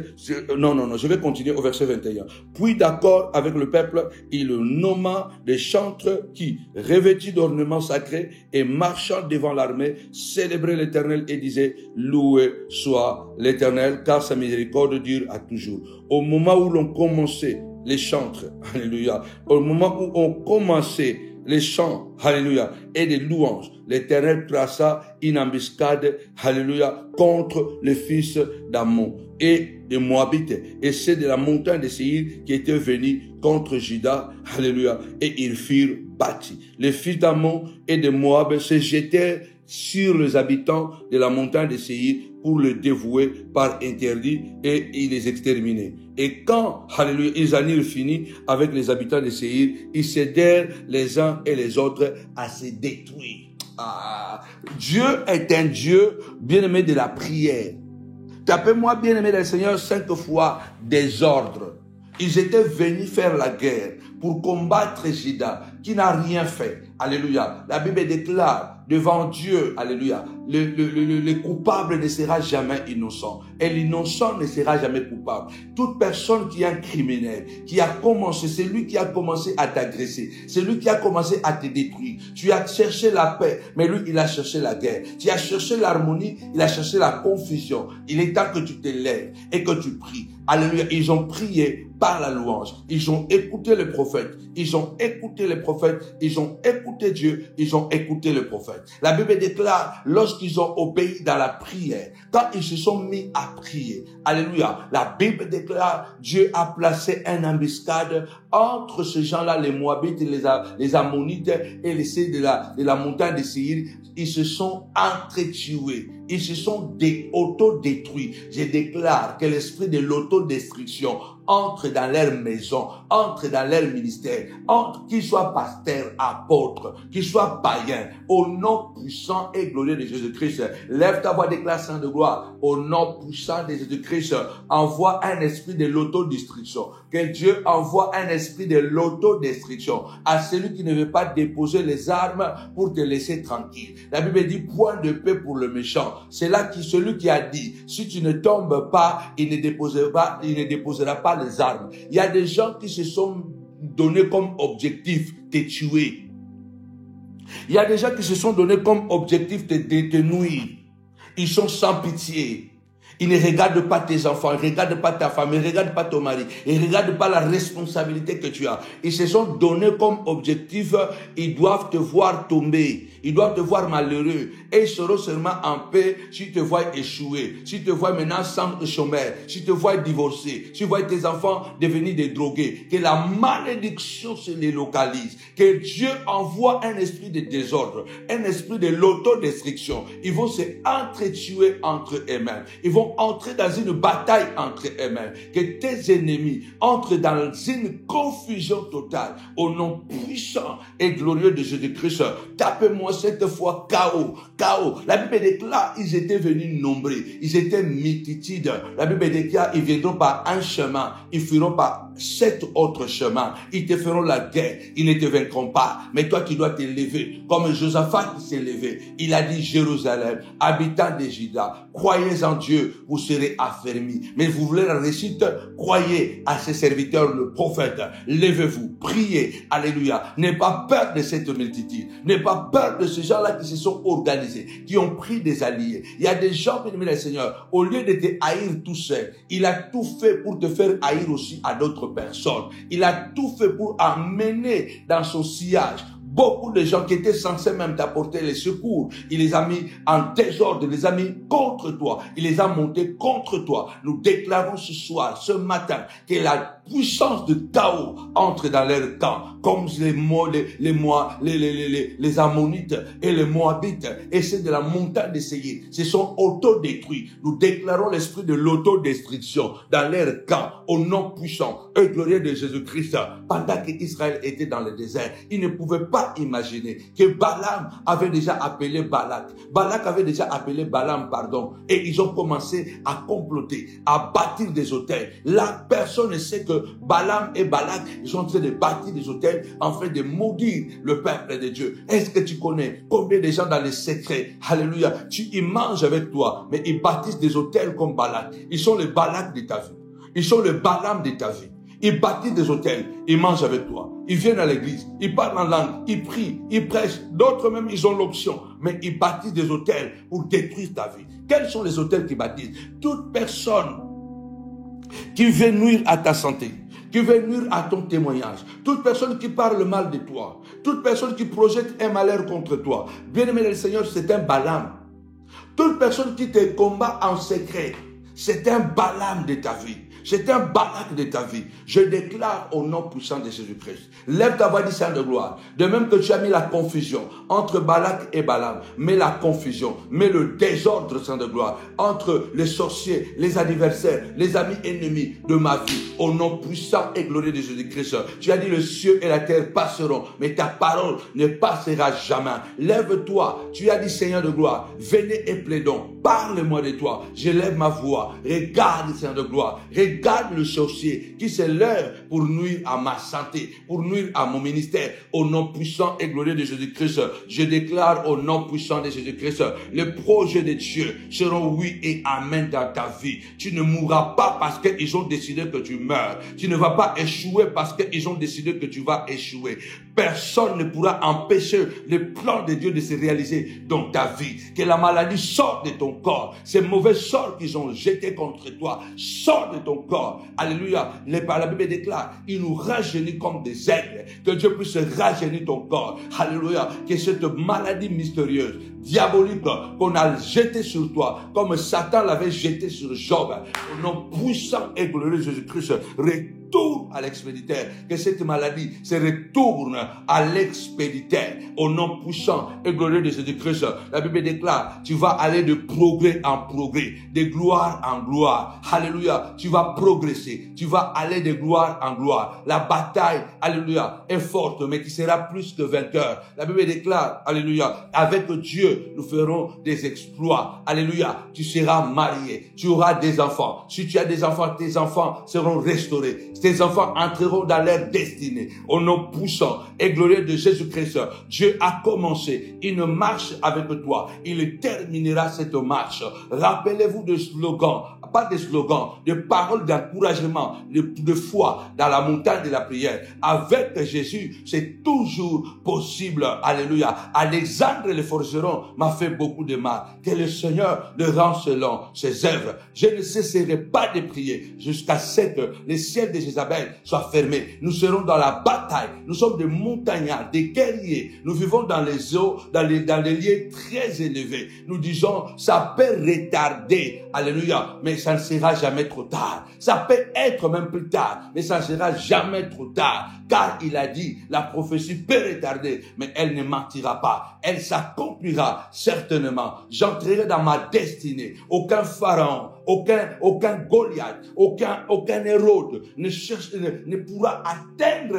Non, je vais continuer au verset 21. Puis d'accord avec le peuple, il nomma des chantres qui, revêtis d'ornements sacrés et marchant devant l'armée, célébraient l'Éternel et disaient, loué soit l'Éternel, car sa miséricorde dure à toujours. Au moment où l'on commençait les chantres, alléluia, au moment où on commençait les chants, alléluia, et des louanges, l'Éternel traça une embuscade, alléluia, contre les fils d'Ammon et des Moabites, et c'est de la montagne de Séir qui était venus contre Juda, alléluia, et ils furent bâtis. Les fils d'Ammon et de Moab se jetèrent sur les habitants de la montagne de Séir pour le dévouer par interdit et ils les exterminaient. Et quand, alléluia, ils en eurent fini avec les habitants de Séir, ils s'aidèrent les uns et les autres à se détruire. Dieu est un Dieu bien-aimé de la prière. Tapez-moi bien-aimé du Seigneur 5 fois désordre. Ils étaient venus faire la guerre pour combattre Juda qui n'a rien fait. Alléluia. La Bible déclare devant Dieu, alléluia, le coupable ne sera jamais innocent. Et l'innocent ne sera jamais coupable. Toute personne qui est un criminel, qui a commencé, c'est lui qui a commencé à t'agresser. C'est lui qui a commencé à te détruire. Tu as cherché la paix, mais lui, il a cherché la guerre. Tu as cherché l'harmonie, il a cherché la confusion. Il est temps que tu te lèves et que tu pries. Alléluia. Ils ont prié par la louange. Ils ont écouté le prophète. Ils ont écouté les prophètes. Ils ont écouté Dieu. Ils ont écouté le prophète. La Bible déclare, lorsqu'ils ont obéi dans la prière, quand ils se sont mis à prier, alléluia, la Bible déclare, Dieu a placé une embuscade entre ces gens-là, les Moabites, les Ammonites et les ceux de la montagne de Séir. Ils se sont entretués. Ils se sont auto-détruits. Je déclare que l'esprit de l'autodestruction entre dans leur maison, entre dans leur ministère, entre qu'ils soient pasteurs, apôtres, qu'ils soient païens, au nom puissant et glorieux de Jésus-Christ. Lève ta voix, déclare Saint de gloire. Au nom puissant de Jésus-Christ, envoie un esprit de l'autodestruction. Que Dieu envoie un esprit de l'autodestruction à celui qui ne veut pas déposer les armes pour te laisser tranquille. La Bible dit point de paix pour le méchant. C'est là celui qui a dit, si tu ne tombes pas, il ne déposera pas les armes. Il y a des gens qui se sont donné comme objectif de te tuer. Il y a des gens qui se sont donnés comme objectif de te nuire. Ils sont sans pitié. Ils ne regardent pas tes enfants, ils ne regardent pas ta femme, ils ne regardent pas ton mari, ils ne regardent pas la responsabilité que tu as. Ils se sont donnés comme objectif, ils doivent te voir tomber, ils doivent te voir malheureux. Et ils seront seulement en paix si tu te vois échouer, si tu te vois maintenant sans chômeur, si tu te vois divorcer, si tu vois tes enfants devenir des drogués, que la malédiction se les localise, que Dieu envoie un esprit de désordre, un esprit de l'autodestruction. Ils vont se entretuer entre eux-mêmes. Ils vont entrer dans une bataille entre eux-mêmes. Que tes ennemis entrent dans une confusion totale. Au nom puissant et glorieux de Jésus-Christ, tapez-moi cette fois chaos. Chaos. La Bible déclare, ils étaient venus nombreux. Ils étaient multitudes. La Bible déclare, ils viendront par un chemin. Ils fuiront par 7 autres chemins. Ils te feront la guerre. Ils ne te vaincront pas. Mais toi, tu dois te lever. Comme Josaphat qui s'est levé. Il a dit, Jérusalem, habitants de Juda, croyez en Dieu, vous serez affermis. Mais vous voulez la réussite, croyez à ses serviteurs, le prophète. Levez-vous, priez, alléluia. N'ayez pas peur de cette multitude. N'ayez pas peur de ces gens-là qui se sont organisés, qui ont pris des alliés. Il y a des gens, bien-aimés le Seigneur, au lieu de te haïr tout seul, il a tout fait pour te faire haïr aussi à d'autres personnes. Il a tout fait pour amener dans son sillage beaucoup de gens qui étaient censés même t'apporter les secours. Il les a mis en désordre, il les a mis contre toi. Il les a montés contre toi. Nous déclarons ce soir, ce matin, que la puissance de chaos entre dans leur camp, comme les Ammonites et les Moabites et ceux de la montagne de Séir se sont autodétruits. Nous déclarons l'esprit de l'autodestruction dans leur camp au nom puissant et glorieux de Jésus-Christ. Pendant qu'Israël était dans le désert, il ne pouvait pas imaginer que Balaam avait déjà appelé Balak. Balak avait déjà appelé Balaam, pardon. Et ils ont commencé à comploter, à bâtir des autels. Là, personne ne sait que Balaam et Balak, ils sont en train de bâtir des autels en train de maudire le peuple de Dieu. Est-ce que tu connais combien de gens dans les secrets, alléluia, ils mangent avec toi, mais ils bâtissent des autels comme Balak. Ils sont les Balak de ta vie. Ils sont le Balaam de ta vie. Ils bâtissent des hôtels, ils mangent avec toi. Ils viennent à l'église, ils parlent en langue, ils prient, ils prêchent. D'autres même, ils ont l'option. Mais ils bâtissent des hôtels pour détruire ta vie. Quels sont les hôtels qu'ils bâtissent? Toute personne qui veut nuire à ta santé, qui veut nuire à ton témoignage, toute personne qui parle mal de toi, toute personne qui projette un malheur contre toi. Bien-aimé le Seigneur, c'est un Balaam. Toute personne qui te combat en secret, c'est un Balaam de ta vie. C'est un Balak de ta vie. Je déclare au nom puissant de Jésus-Christ. Lève ta voix, dis Saint de gloire. De même que tu as mis la confusion entre Balak et Balaam, mets la confusion, mets le désordre, Saint de gloire, entre les sorciers, les adversaires, les amis ennemis de ma vie. Au nom puissant et glorieux de Jésus-Christ. Tu as dit le ciel et la terre passeront, mais ta parole ne passera jamais. Lève-toi. Tu as dit Seigneur de gloire, venez et plaidons. Parle-moi de toi. Je lève ma voix. Regarde, Seigneur de gloire. Regarde le sorcier qui se lève pour nuire à ma santé, pour nuire à mon ministère. Au nom puissant et glorieux de Jésus-Christ, je déclare au nom puissant de Jésus-Christ, les projets de Dieu seront oui et amen dans ta vie. Tu ne mourras pas parce qu'ils ont décidé que tu meurs. Tu ne vas pas échouer parce qu'ils ont décidé que tu vas échouer. Personne ne pourra empêcher le plan de Dieu de se réaliser dans ta vie. Que la maladie sorte de ton corps. Ces mauvais sorts qu'ils ont jetés contre toi sortent de ton corps. Alléluia. La Bible déclare, il nous rajeunit comme des aigles. Que Dieu puisse rajeunir ton corps. Alléluia. Que cette maladie mystérieuse, diabolique, qu'on a jetée sur toi, comme Satan l'avait jeté sur Job, au nom puissant et glorieux de Jésus-Christ, retourne à l'expéditeur. Que cette maladie se retourne à l'expéditeur. Au nom puissant et glorieux de Jésus-Christ. La Bible déclare, tu vas aller de progrès en progrès, de gloire en gloire. Alléluia. Tu vas progresser. Tu vas aller de gloire en gloire. La bataille, alléluia, est forte, mais tu seras plus que vainqueur. La Bible déclare, alléluia, avec Dieu, Dieu, nous ferons des exploits. Alléluia. Tu seras marié. Tu auras des enfants. Si tu as des enfants, tes enfants seront restaurés. Tes enfants entreront dans leur destinée. Au nom puissant et glorieux de Jésus-Christ, Dieu a commencé une marche avec toi. Il terminera cette marche. Rappelez-vous de slogans, pas des slogans, de paroles d'encouragement, de foi dans la montagne de la prière. Avec Jésus, c'est toujours possible. Alléluia. Alexandre le forgeron m'a fait beaucoup de mal. Que le Seigneur le rend selon ses œuvres. Je ne cesserai pas de prier jusqu'à ce que les ciels de Jézabel soient fermés. Nous serons dans la bataille. Nous sommes des montagnards, des guerriers. Nous vivons dans les eaux, dans les lieux très élevés. Nous disons, ça peut retarder. Alléluia. Mais ça ne sera jamais trop tard. Ça peut être même plus tard, mais ça ne sera jamais trop tard. Car il a dit, la prophétie peut retarder, mais elle ne mentira pas. Elle s'accomplira certainement. J'entrerai dans ma destinée. Aucun pharaon, aucun Goliath, aucun Hérode ne pourra atteindre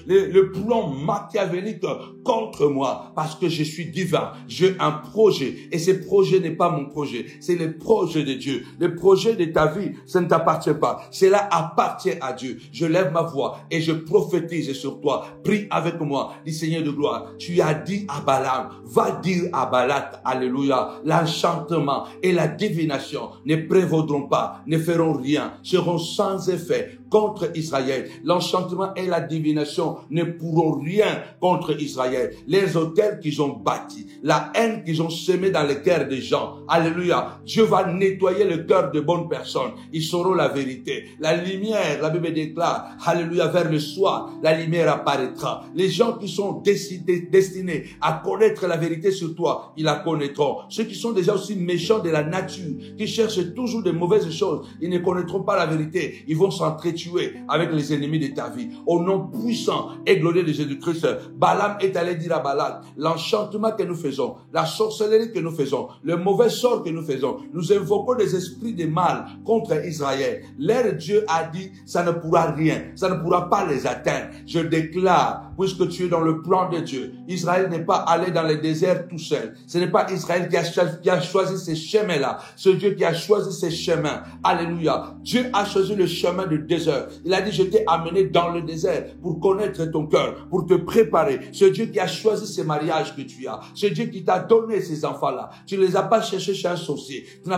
le plan machiavélique contre moi, parce que je suis divin. J'ai un projet, et ce projet n'est pas mon projet, c'est le projet de Dieu. Le projet de ta vie, ça ne t'appartient pas. Cela appartient à Dieu. Je lève ma voix et je prophétise sur toi. Prie avec moi, dis Seigneur de gloire. Tu as dit à Balaam, va dire à Balak, alléluia, l'enchantement et la divination ne prévaudront pas, ne feront rien, seront sans effet contre Israël. L'enchantement et la divination ne pourront rien contre Israël. Les autels qu'ils ont bâtis, la haine qu'ils ont semée dans les cœurs des gens, alléluia, Dieu va nettoyer le cœur de bonnes personnes. Ils sauront la vérité. La lumière, la Bible déclare, alléluia, vers le soir, la lumière apparaîtra. Les gens qui sont destinés à connaître la vérité sur toi, ils la connaîtront. Ceux qui sont déjà aussi méchants de la nature, qui cherchent toujours de mauvaises choses, ils ne connaîtront pas la vérité. Ils vont s'entretuer avec les ennemis de ta vie. Au nom puissant et glorieux de Jésus-Christ, Balaam est allé dire à Balak, l'enchantement que nous faisons, la sorcellerie que nous faisons, le mauvais sort que nous faisons, nous invoquons des esprits de mal contre Israël. Leur Dieu a dit, ça ne pourra rien, ça ne pourra pas les atteindre. Je déclare, puisque tu es dans le plan de Dieu, Israël n'est pas allé dans le désert tout seul. Ce n'est pas Israël qui a choisi ces chemins-là. C'est Dieu qui a choisi ces chemins. Alléluia. Dieu a choisi le chemin du désert. Il a dit, je t'ai amené dans le désert pour connaître ton cœur, pour te préparer. C'est Dieu qui a choisi ces mariages que tu as. C'est Dieu qui t'a donné ces enfants-là. Tu ne les as pas cherchés chez un sorcier. Tu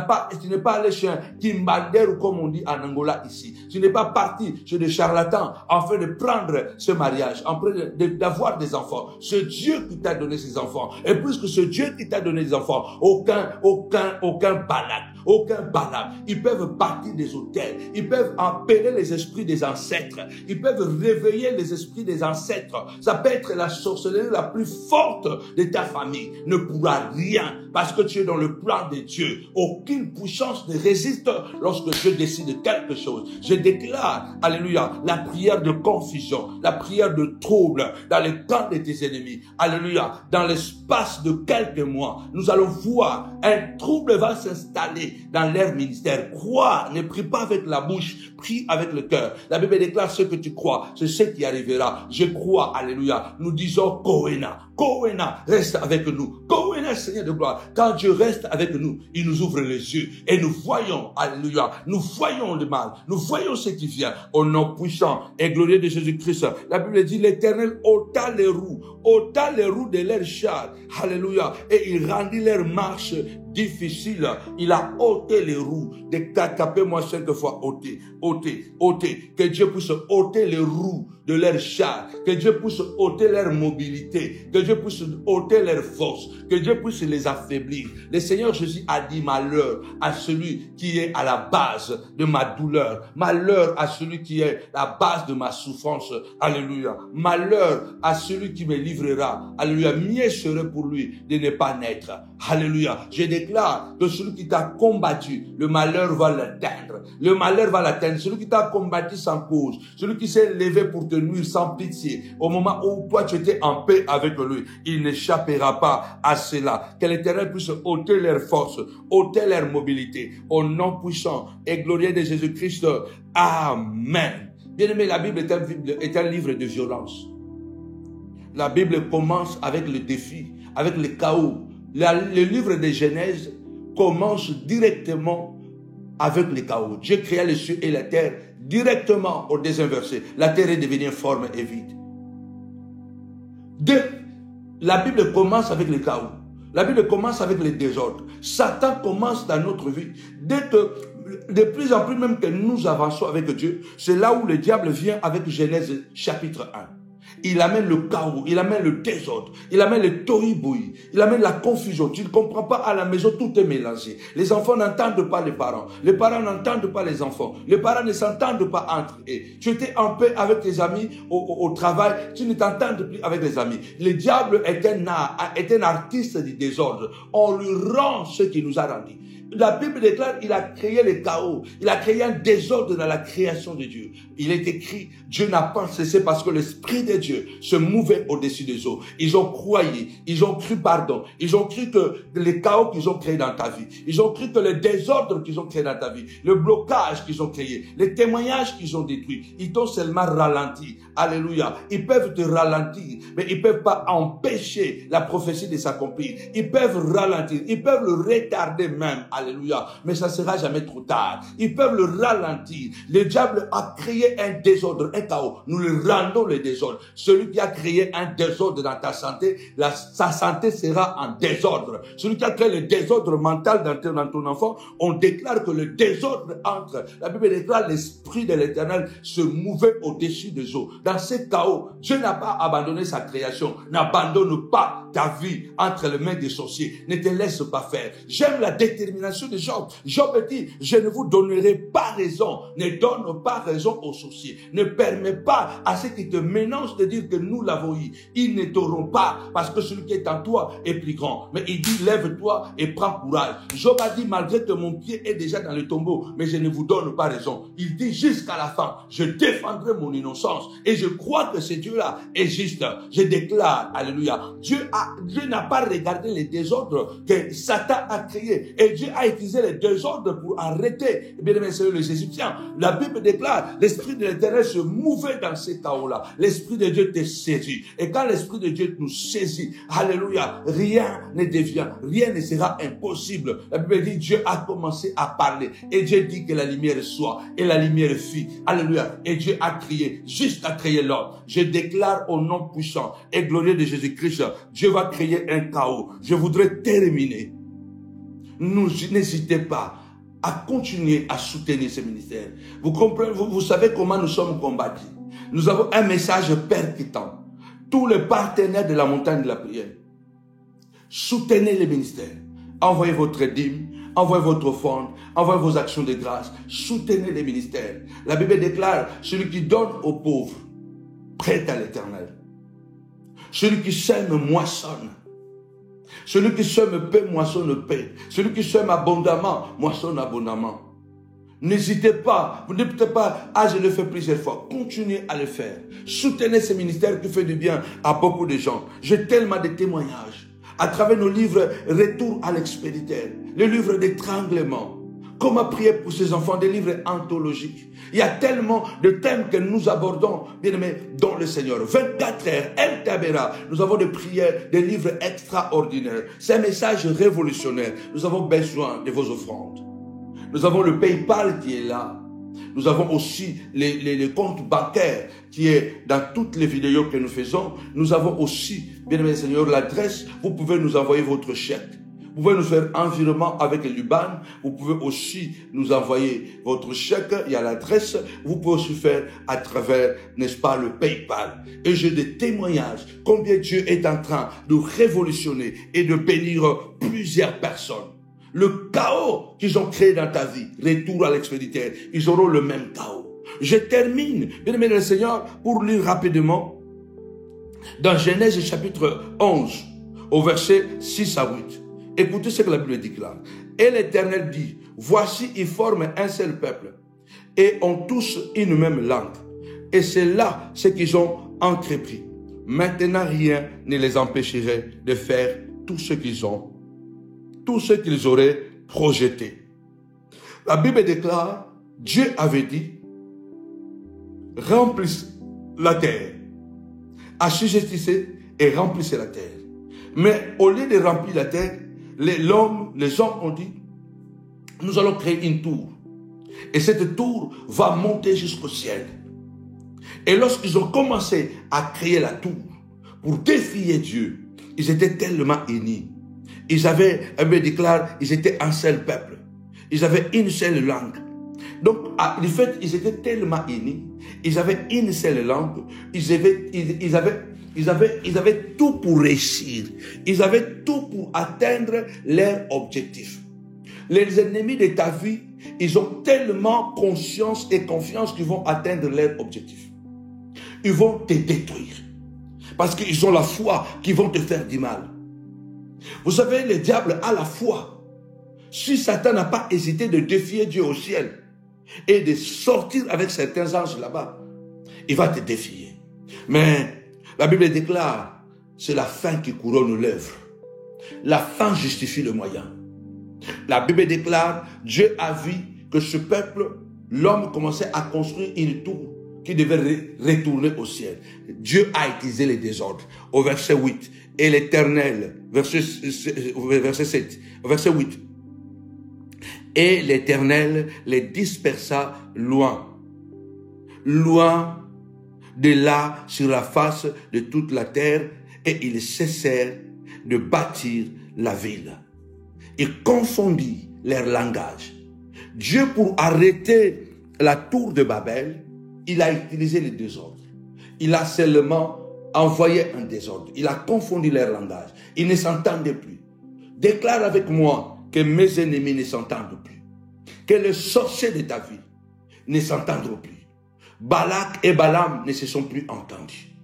n'es pas allé chez un Kimbander, ou comme on dit en Angola ici. Tu n'es pas parti chez des charlatans afin de prendre ce mariage, afin d'avoir des enfants. C'est Dieu qui t'a donné ces enfants. Et puisque c'est Dieu qui t'a donné des enfants, aucun Balak, aucun Balaam, ils peuvent partir des autels, ils peuvent appeler les esprits des ancêtres, ils peuvent réveiller les esprits des ancêtres. Ça peut être la sorcellerie la plus forte de ta famille, ne pourra rien, parce que tu es dans le plan de Dieu. Aucune puissance ne résiste lorsque Dieu décide quelque chose. Je déclare, alléluia, la prière de confusion, la prière de trouble dans le camp de tes ennemis. Alléluia, dans l'espace de quelques mois, nous allons voir un trouble va s'installer dans leur ministère. Crois, ne prie pas avec la bouche, prie avec le cœur. La Bible déclare ce que tu crois, c'est ce qui arrivera. Je crois, alléluia. Nous disons Kohéna. Kohéna, reste avec nous. Kohéna, Seigneur de gloire. Quand Dieu reste avec nous, il nous ouvre les yeux et nous voyons, alléluia, nous voyons le mal, nous voyons ce qui vient. Au nom puissant et glorieux de Jésus-Christ, la Bible dit, l'Éternel ôta les roues de leur char, alléluia, et il rendit leur marche difficile. Il a ôté les roues. Tapez-moi 5 fois ôter. Que Dieu puisse ôter les roues de leur char. Que Dieu puisse ôter leur mobilité. Que Dieu puisse ôter leur force. Que Dieu puisse les affaiblir. Le Seigneur Jésus a dit malheur à celui qui est à la base de ma douleur. Malheur à celui qui est la base de ma souffrance. Alléluia. Malheur à celui qui me livrera. Alléluia. Mieux serait pour lui de ne pas naître. Alléluia. Je déclare que celui qui t'a combattu, le malheur va l'atteindre. Le malheur va l'atteindre. Celui qui t'a combattu sans cause, celui qui s'est levé pour te nuire sans pitié, au moment où toi tu étais en paix avec lui, il n'échappera pas à cela. Que l'Éternel puisse ôter leur force, ôter leur mobilité. Au nom puissant et glorieux de Jésus-Christ. Amen. Bien-aimé, la Bible est un livre de violence. La Bible commence avec le défi, avec le chaos. Le livre de Genèse commence directement avec le chaos. Dieu créa les cieux et la terre directement au deuxième verset. La terre est devenue informe et vide. La Bible commence avec le chaos. La Bible commence avec le désordre. Satan commence dans notre vie. Dès que, de plus en plus même que nous avançons avec Dieu, c'est là où le diable vient avec Genèse chapitre 1. Il amène le chaos, il amène le désordre, il amène le tohu-bohu, il amène la confusion. Tu ne comprends pas, à la maison, tout est mélangé. Les enfants n'entendent pas les parents n'entendent pas les enfants, les parents ne s'entendent pas entre eux. Tu étais en paix avec tes amis au travail, tu ne t'entends plus avec les amis. Le diable est un artiste du désordre. On lui rend ce qu'il nous a rendu. La Bible déclare qu'il a créé le chaos. Il a créé un désordre dans la création de Dieu. Il est écrit, Dieu n'a pas cessé parce que l'Esprit de Dieu se mouvait au-dessus des eaux. Ils ont croyé, ils ont cru pardon. Ils ont cru que le chaos qu'ils ont créé dans ta vie, ils ont cru que le désordre qu'ils ont créé dans ta vie, le blocage qu'ils ont créé, les témoignages qu'ils ont détruits, ils t'ont seulement ralenti. Alléluia. Ils peuvent te ralentir, mais ils peuvent pas empêcher la prophétie de s'accomplir. Ils peuvent ralentir, ils peuvent le retarder même. Alléluia. Mais ça sera jamais trop tard. Ils peuvent le ralentir. Le diable a créé un désordre, un chaos. Nous le rendons le désordre. Celui qui a créé un désordre dans ta santé, sa santé sera en désordre. Celui qui a créé le désordre mental dans ton enfant, on déclare que le désordre entre. La Bible déclare l'Esprit de l'Éternel se mouvait au-dessus des eaux. Dans ce chaos, Dieu n'a pas abandonné sa création. N'abandonne pas ta vie entre les mains des sorciers. Ne te laisse pas faire. J'aime la détermination de Job. Job dit, je ne vous donnerai pas raison. Ne donne pas raison aux sorciers. Ne permets pas à ceux qui te menacent de dire que nous l'avons eu. Ils ne t'auront pas parce que celui qui est en toi est plus grand. Mais il dit, lève-toi et prends courage. Job a dit, malgré que mon pied est déjà dans le tombeau, mais je ne vous donne pas raison. Il dit, jusqu'à la fin, je défendrai mon innocence. Et je crois que ce Dieu-là est juste. Je déclare, alléluia, Dieu n'a pas regardé les désordres que Satan a créés. Et Dieu a utilisé les désordres pour arrêter, bien aimé, c'est les Égyptiens. La Bible déclare, l'Esprit de l'Éternel se mouvait dans ces chaos-là. L'Esprit de Dieu te saisit. Et quand l'Esprit de Dieu nous saisit, alléluia, rien ne devient, rien ne sera impossible. La Bible dit, Dieu a commencé à parler. Et Dieu dit que la lumière soit. Et la lumière fit. Alléluia. Et Dieu a crié, juste à créer l'homme. Je déclare au nom puissant et glorieux de Jésus-Christ, Dieu va créer un chaos. Je voudrais terminer. N'hésitez pas à continuer à soutenir ce ministère. Vous comprenez, vous savez comment nous sommes combattus. Nous avons un message percutant. Tous les partenaires de la montagne de la prière, soutenez le ministère. Envoyez votre dîme, envoyez votre offrande, envoyez vos actions de grâce. Soutenez le ministère. La Bible déclare, celui qui donne aux pauvres, prête à l'Éternel. Celui qui sème moissonne. Celui qui sème paix, moissonne paix. Celui qui sème abondamment, moissonne abondamment. N'hésitez pas, vous ne dites pas, je le fais plusieurs fois. Continuez à le faire. Soutenez ce ministère qui fait du bien à beaucoup de gens. J'ai tellement de témoignages. À travers nos livres, Retour à l'expéditeur, le livre d'étranglement. Comment prier pour ces enfants, des livres anthologiques. Il y a tellement de thèmes que nous abordons, bien aimés, dans le Seigneur. 24 heures, El Tabera. Nous avons des prières, des livres extraordinaires. C'est un message révolutionnaire. Nous avons besoin de vos offrandes. Nous avons le PayPal qui est là. Nous avons aussi les comptes bancaires qui est dans toutes les vidéos que nous faisons. Nous avons aussi, bien aimé Seigneur, l'adresse. Vous pouvez nous envoyer votre chèque. Vous pouvez nous faire un virement avec le Liban. Vous pouvez aussi nous envoyer votre chèque. Il y a l'adresse. Vous pouvez aussi faire à travers, n'est-ce pas, le PayPal. Et j'ai des témoignages. Combien Dieu est en train de révolutionner et de bénir plusieurs personnes. Le chaos qu'ils ont créé dans ta vie, retour à l'expéditeur, ils auront le même chaos. Je termine, bien aimé le Seigneur, pour lire rapidement dans Genèse chapitre 11, au verset 6 à 8. Écoutez ce que la Bible déclare. Et l'Éternel dit, voici, ils forment un seul peuple et ont tous une même langue. Et c'est là ce qu'ils ont entrepris. Maintenant, rien ne les empêcherait de faire tout ce qu'ils ont, tout ce qu'ils auraient projeté. La Bible déclare, Dieu avait dit, remplissez la terre, assujettissez et remplissez la terre. Mais au lieu de remplir la terre, les hommes ont dit, nous allons créer une tour. Et cette tour va monter jusqu'au ciel. Et lorsqu'ils ont commencé à créer la tour pour défier Dieu, ils étaient tellement unis. Ils avaient, ils étaient un seul peuple. Ils avaient une seule langue. Donc, en fait, ils étaient tellement unis. Ils avaient une seule langue. Ils avaient tout pour réussir. Ils avaient tout pour atteindre leur objectif. Les ennemis de ta vie, ils ont tellement conscience et confiance qu'ils vont atteindre leur objectif. Ils vont te détruire. Parce qu'ils ont la foi qu'ils vont te faire du mal. Vous savez, le diable a la foi. Si Satan n'a pas hésité de défier Dieu au ciel et de sortir avec certains anges là-bas, il va te défier. Mais la Bible déclare, c'est la fin qui couronne l'œuvre. La fin justifie le moyen. La Bible déclare, Dieu a vu que ce peuple, l'homme commençait à construire une tour qui devait retourner au ciel. Dieu a utilisé les désordres. Au verset 8, et l'Éternel, verset 7, verset 8, et l'Éternel les dispersa loin, loin de là sur la face de toute la terre, et ils cessèrent de bâtir la ville. Il confondit leur langage. Dieu, pour arrêter la tour de Babel, il a utilisé les désordres. Il a seulement envoyé un désordre. Il a confondu leur langage. Ils ne s'entendaient plus. Déclare avec moi que mes ennemis ne s'entendent plus. Que les sorciers de ta vie ne s'entendront plus. Balak et Balaam ne se sont plus entendus.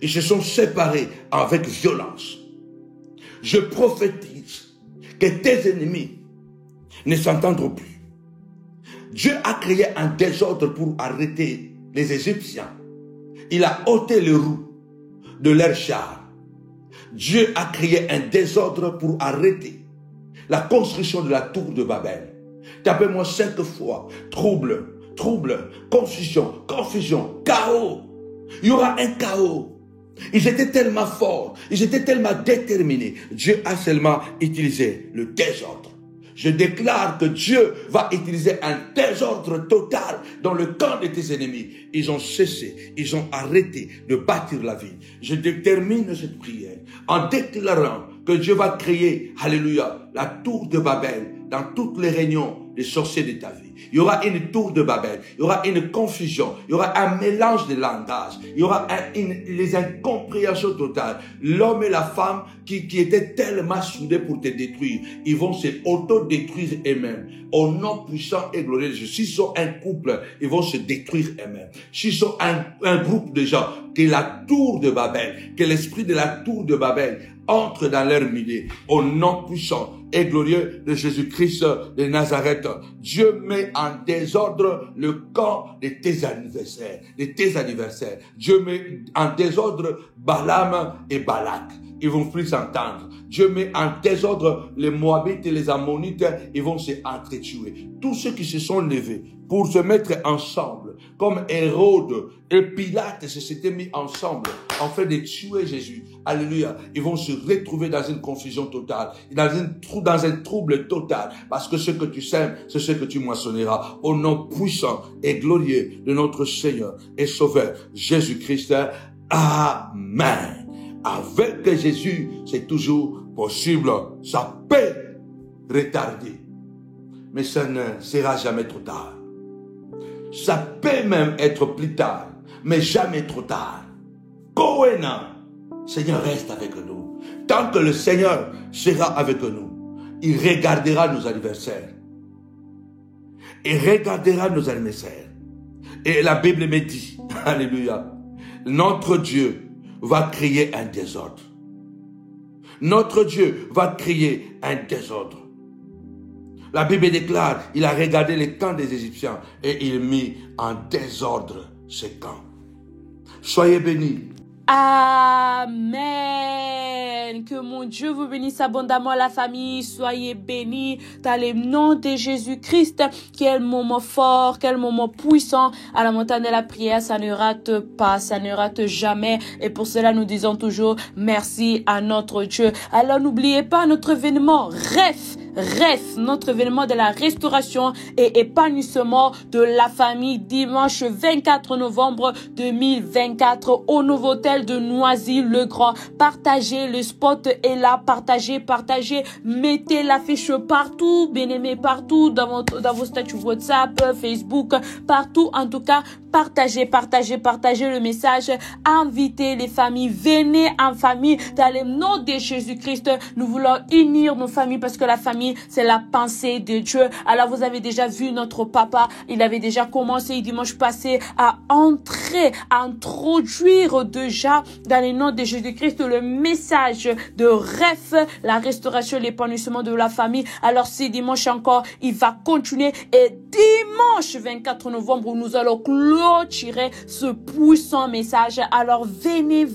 Ils se sont séparés avec violence. Je prophétise que tes ennemis ne s'entendront plus. Dieu a créé un désordre pour arrêter les Égyptiens. Il a ôté les roues de leurs chars. Dieu a créé un désordre pour arrêter la construction de la tour de Babel. Tapez-moi 5 fois. Trouble, trouble, confusion, confusion, chaos. Il y aura un chaos. Ils étaient tellement forts, ils étaient tellement déterminés. Dieu a seulement utilisé le désordre. Je déclare que Dieu va utiliser un désordre total dans le camp de tes ennemis. Ils ont cessé, ils ont arrêté de bâtir la ville. Je détermine cette prière en déclarant que Dieu va créer, alléluia, la tour de Babel dans toutes les réunions des sorciers de ta vie. Il y aura une tour de Babel, il y aura une confusion, il y aura un mélange de langages, il y aura les incompréhensions totales. L'homme et la femme qui étaient tellement soudés pour te détruire, ils vont se auto-détruire eux-mêmes. Au nom puissant et glorieux de Jésus. S'ils sont un couple, ils vont se détruire eux-mêmes. S'ils sont un groupe de gens, que la tour de Babel, que l'esprit de la tour de Babel entre dans leur milieu. Au nom puissant et glorieux de Jésus-Christ de Nazareth, Dieu met en désordre le camp de tes adversaires. Dieu met en désordre Balaam et Balak. Ils vont plus s'entendre. Dieu met en désordre les Moabites et les Ammonites. Ils vont se entretuer. Tous ceux qui se sont levés pour se mettre ensemble, comme Hérode et Pilate se s'étaient mis ensemble en fait de tuer Jésus. Alléluia. Ils vont se retrouver dans une confusion totale, dans un trouble total, parce que ce que tu sèmes, c'est ce que tu moissonneras. Au nom puissant et glorieux de notre Seigneur et Sauveur Jésus-Christ. Amen. Avec Jésus, c'est toujours possible. Ça peut retarder, mais ça ne sera jamais trop tard. Ça peut même être plus tard, mais jamais trop tard. Koena, Seigneur reste avec nous. Tant que le Seigneur sera avec nous, il regardera nos adversaires. Il regardera nos adversaires. Et la Bible me dit, alléluia, notre Dieu va créer un désordre. Notre Dieu va créer un désordre. La Bible déclare, il a regardé les camps des Égyptiens et il mit en désordre ces camps. Soyez bénis. Amen. Que mon Dieu vous bénisse abondamment, la famille. Soyez bénis dans le nom de Jésus-Christ. Quel moment fort, quel moment puissant. À la montagne de la prière, ça ne rate pas, ça ne rate jamais. Et pour cela, nous disons toujours merci à notre Dieu. Alors n'oubliez pas notre événement REF, notre événement de la restauration et épanouissement de la famille, dimanche 24 novembre 2024 au nouveau hôtel de Noisy-le-Grand. Partagez, le spot est là, partagez, mettez l'affiche partout, bien-aimés, partout, dans vos statuts WhatsApp, Facebook, partout, en tout cas, partagez le message, invitez les familles, venez en famille, dans le nom de Jésus-Christ. Nous voulons unir nos familles parce que la famille, c'est la pensée de Dieu. Alors vous avez déjà vu notre papa, il avait déjà commencé dimanche passé à introduire déjà dans le nom de Jésus-Christ le message de REF, la restauration, l'épanouissement de la famille. Alors ce dimanche encore, il va continuer et dimanche 24 novembre, nous allons clôturer ce puissant message. Alors venez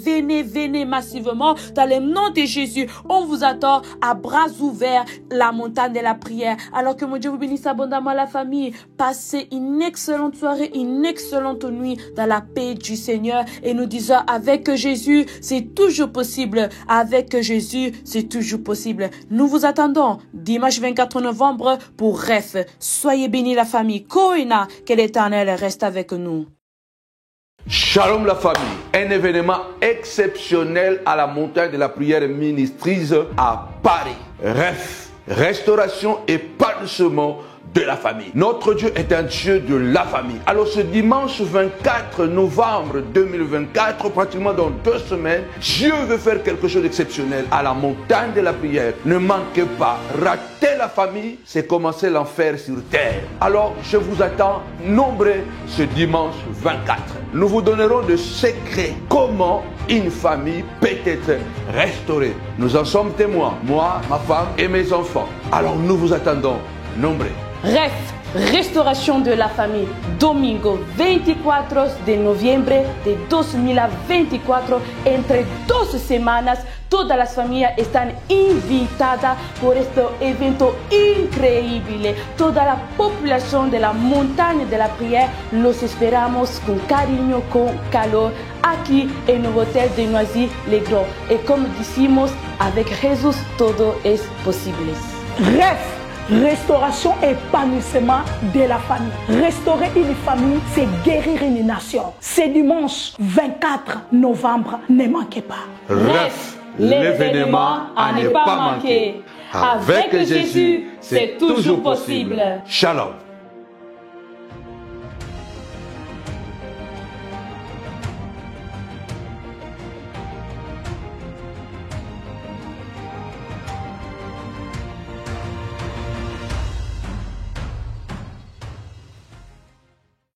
massivement dans le nom de Jésus. On vous attend à bras ouverts, la montagne de la prière. Alors que mon Dieu vous bénisse abondamment, la famille. Passez une excellente soirée, une excellente nuit dans la paix du Seigneur. Et nous disons avec Jésus, c'est toujours possible. Avec Jésus, c'est toujours possible. Nous vous attendons dimanche 24 novembre pour REF. Soyez bénis, la famille. Koina, que l'Éternel reste avec nous. Shalom la famille, un événement exceptionnel à la montagne de la prière ministrise à Paris. REF, restauration et épanouissement de la famille. Notre Dieu est un Dieu de la famille. Alors ce dimanche 24 novembre 2024, pratiquement dans 2 semaines, Dieu veut faire quelque chose d'exceptionnel à la montagne de la prière. Ne manquez pas, rater la famille, c'est commencer l'enfer sur terre. Alors je vous attends nombreux ce dimanche 24. Nous vous donnerons des secrets comment une famille peut être restaurée. Nous en sommes témoins, moi, ma femme et mes enfants. Alors nous vous attendons nombreux. REF, restauration de la famille, domingo 24 de noviembre de 2024, entre 2 semanas, todas las familias están invitadas por este evento increíble. Toda la populación de la montaña de la prière, los esperamos con cariño, con calor, aquí en el hotel de Noisy-le-Grand. Y como decimos, avec Jesús todo es posible. REF, restauration et épanouissement de la famille. Restaurer une famille, c'est guérir une nation. C'est dimanche 24 novembre, ne manquez pas. REF, l'événement à ne pas manquer. Avec Jésus, c'est toujours possible. Shalom.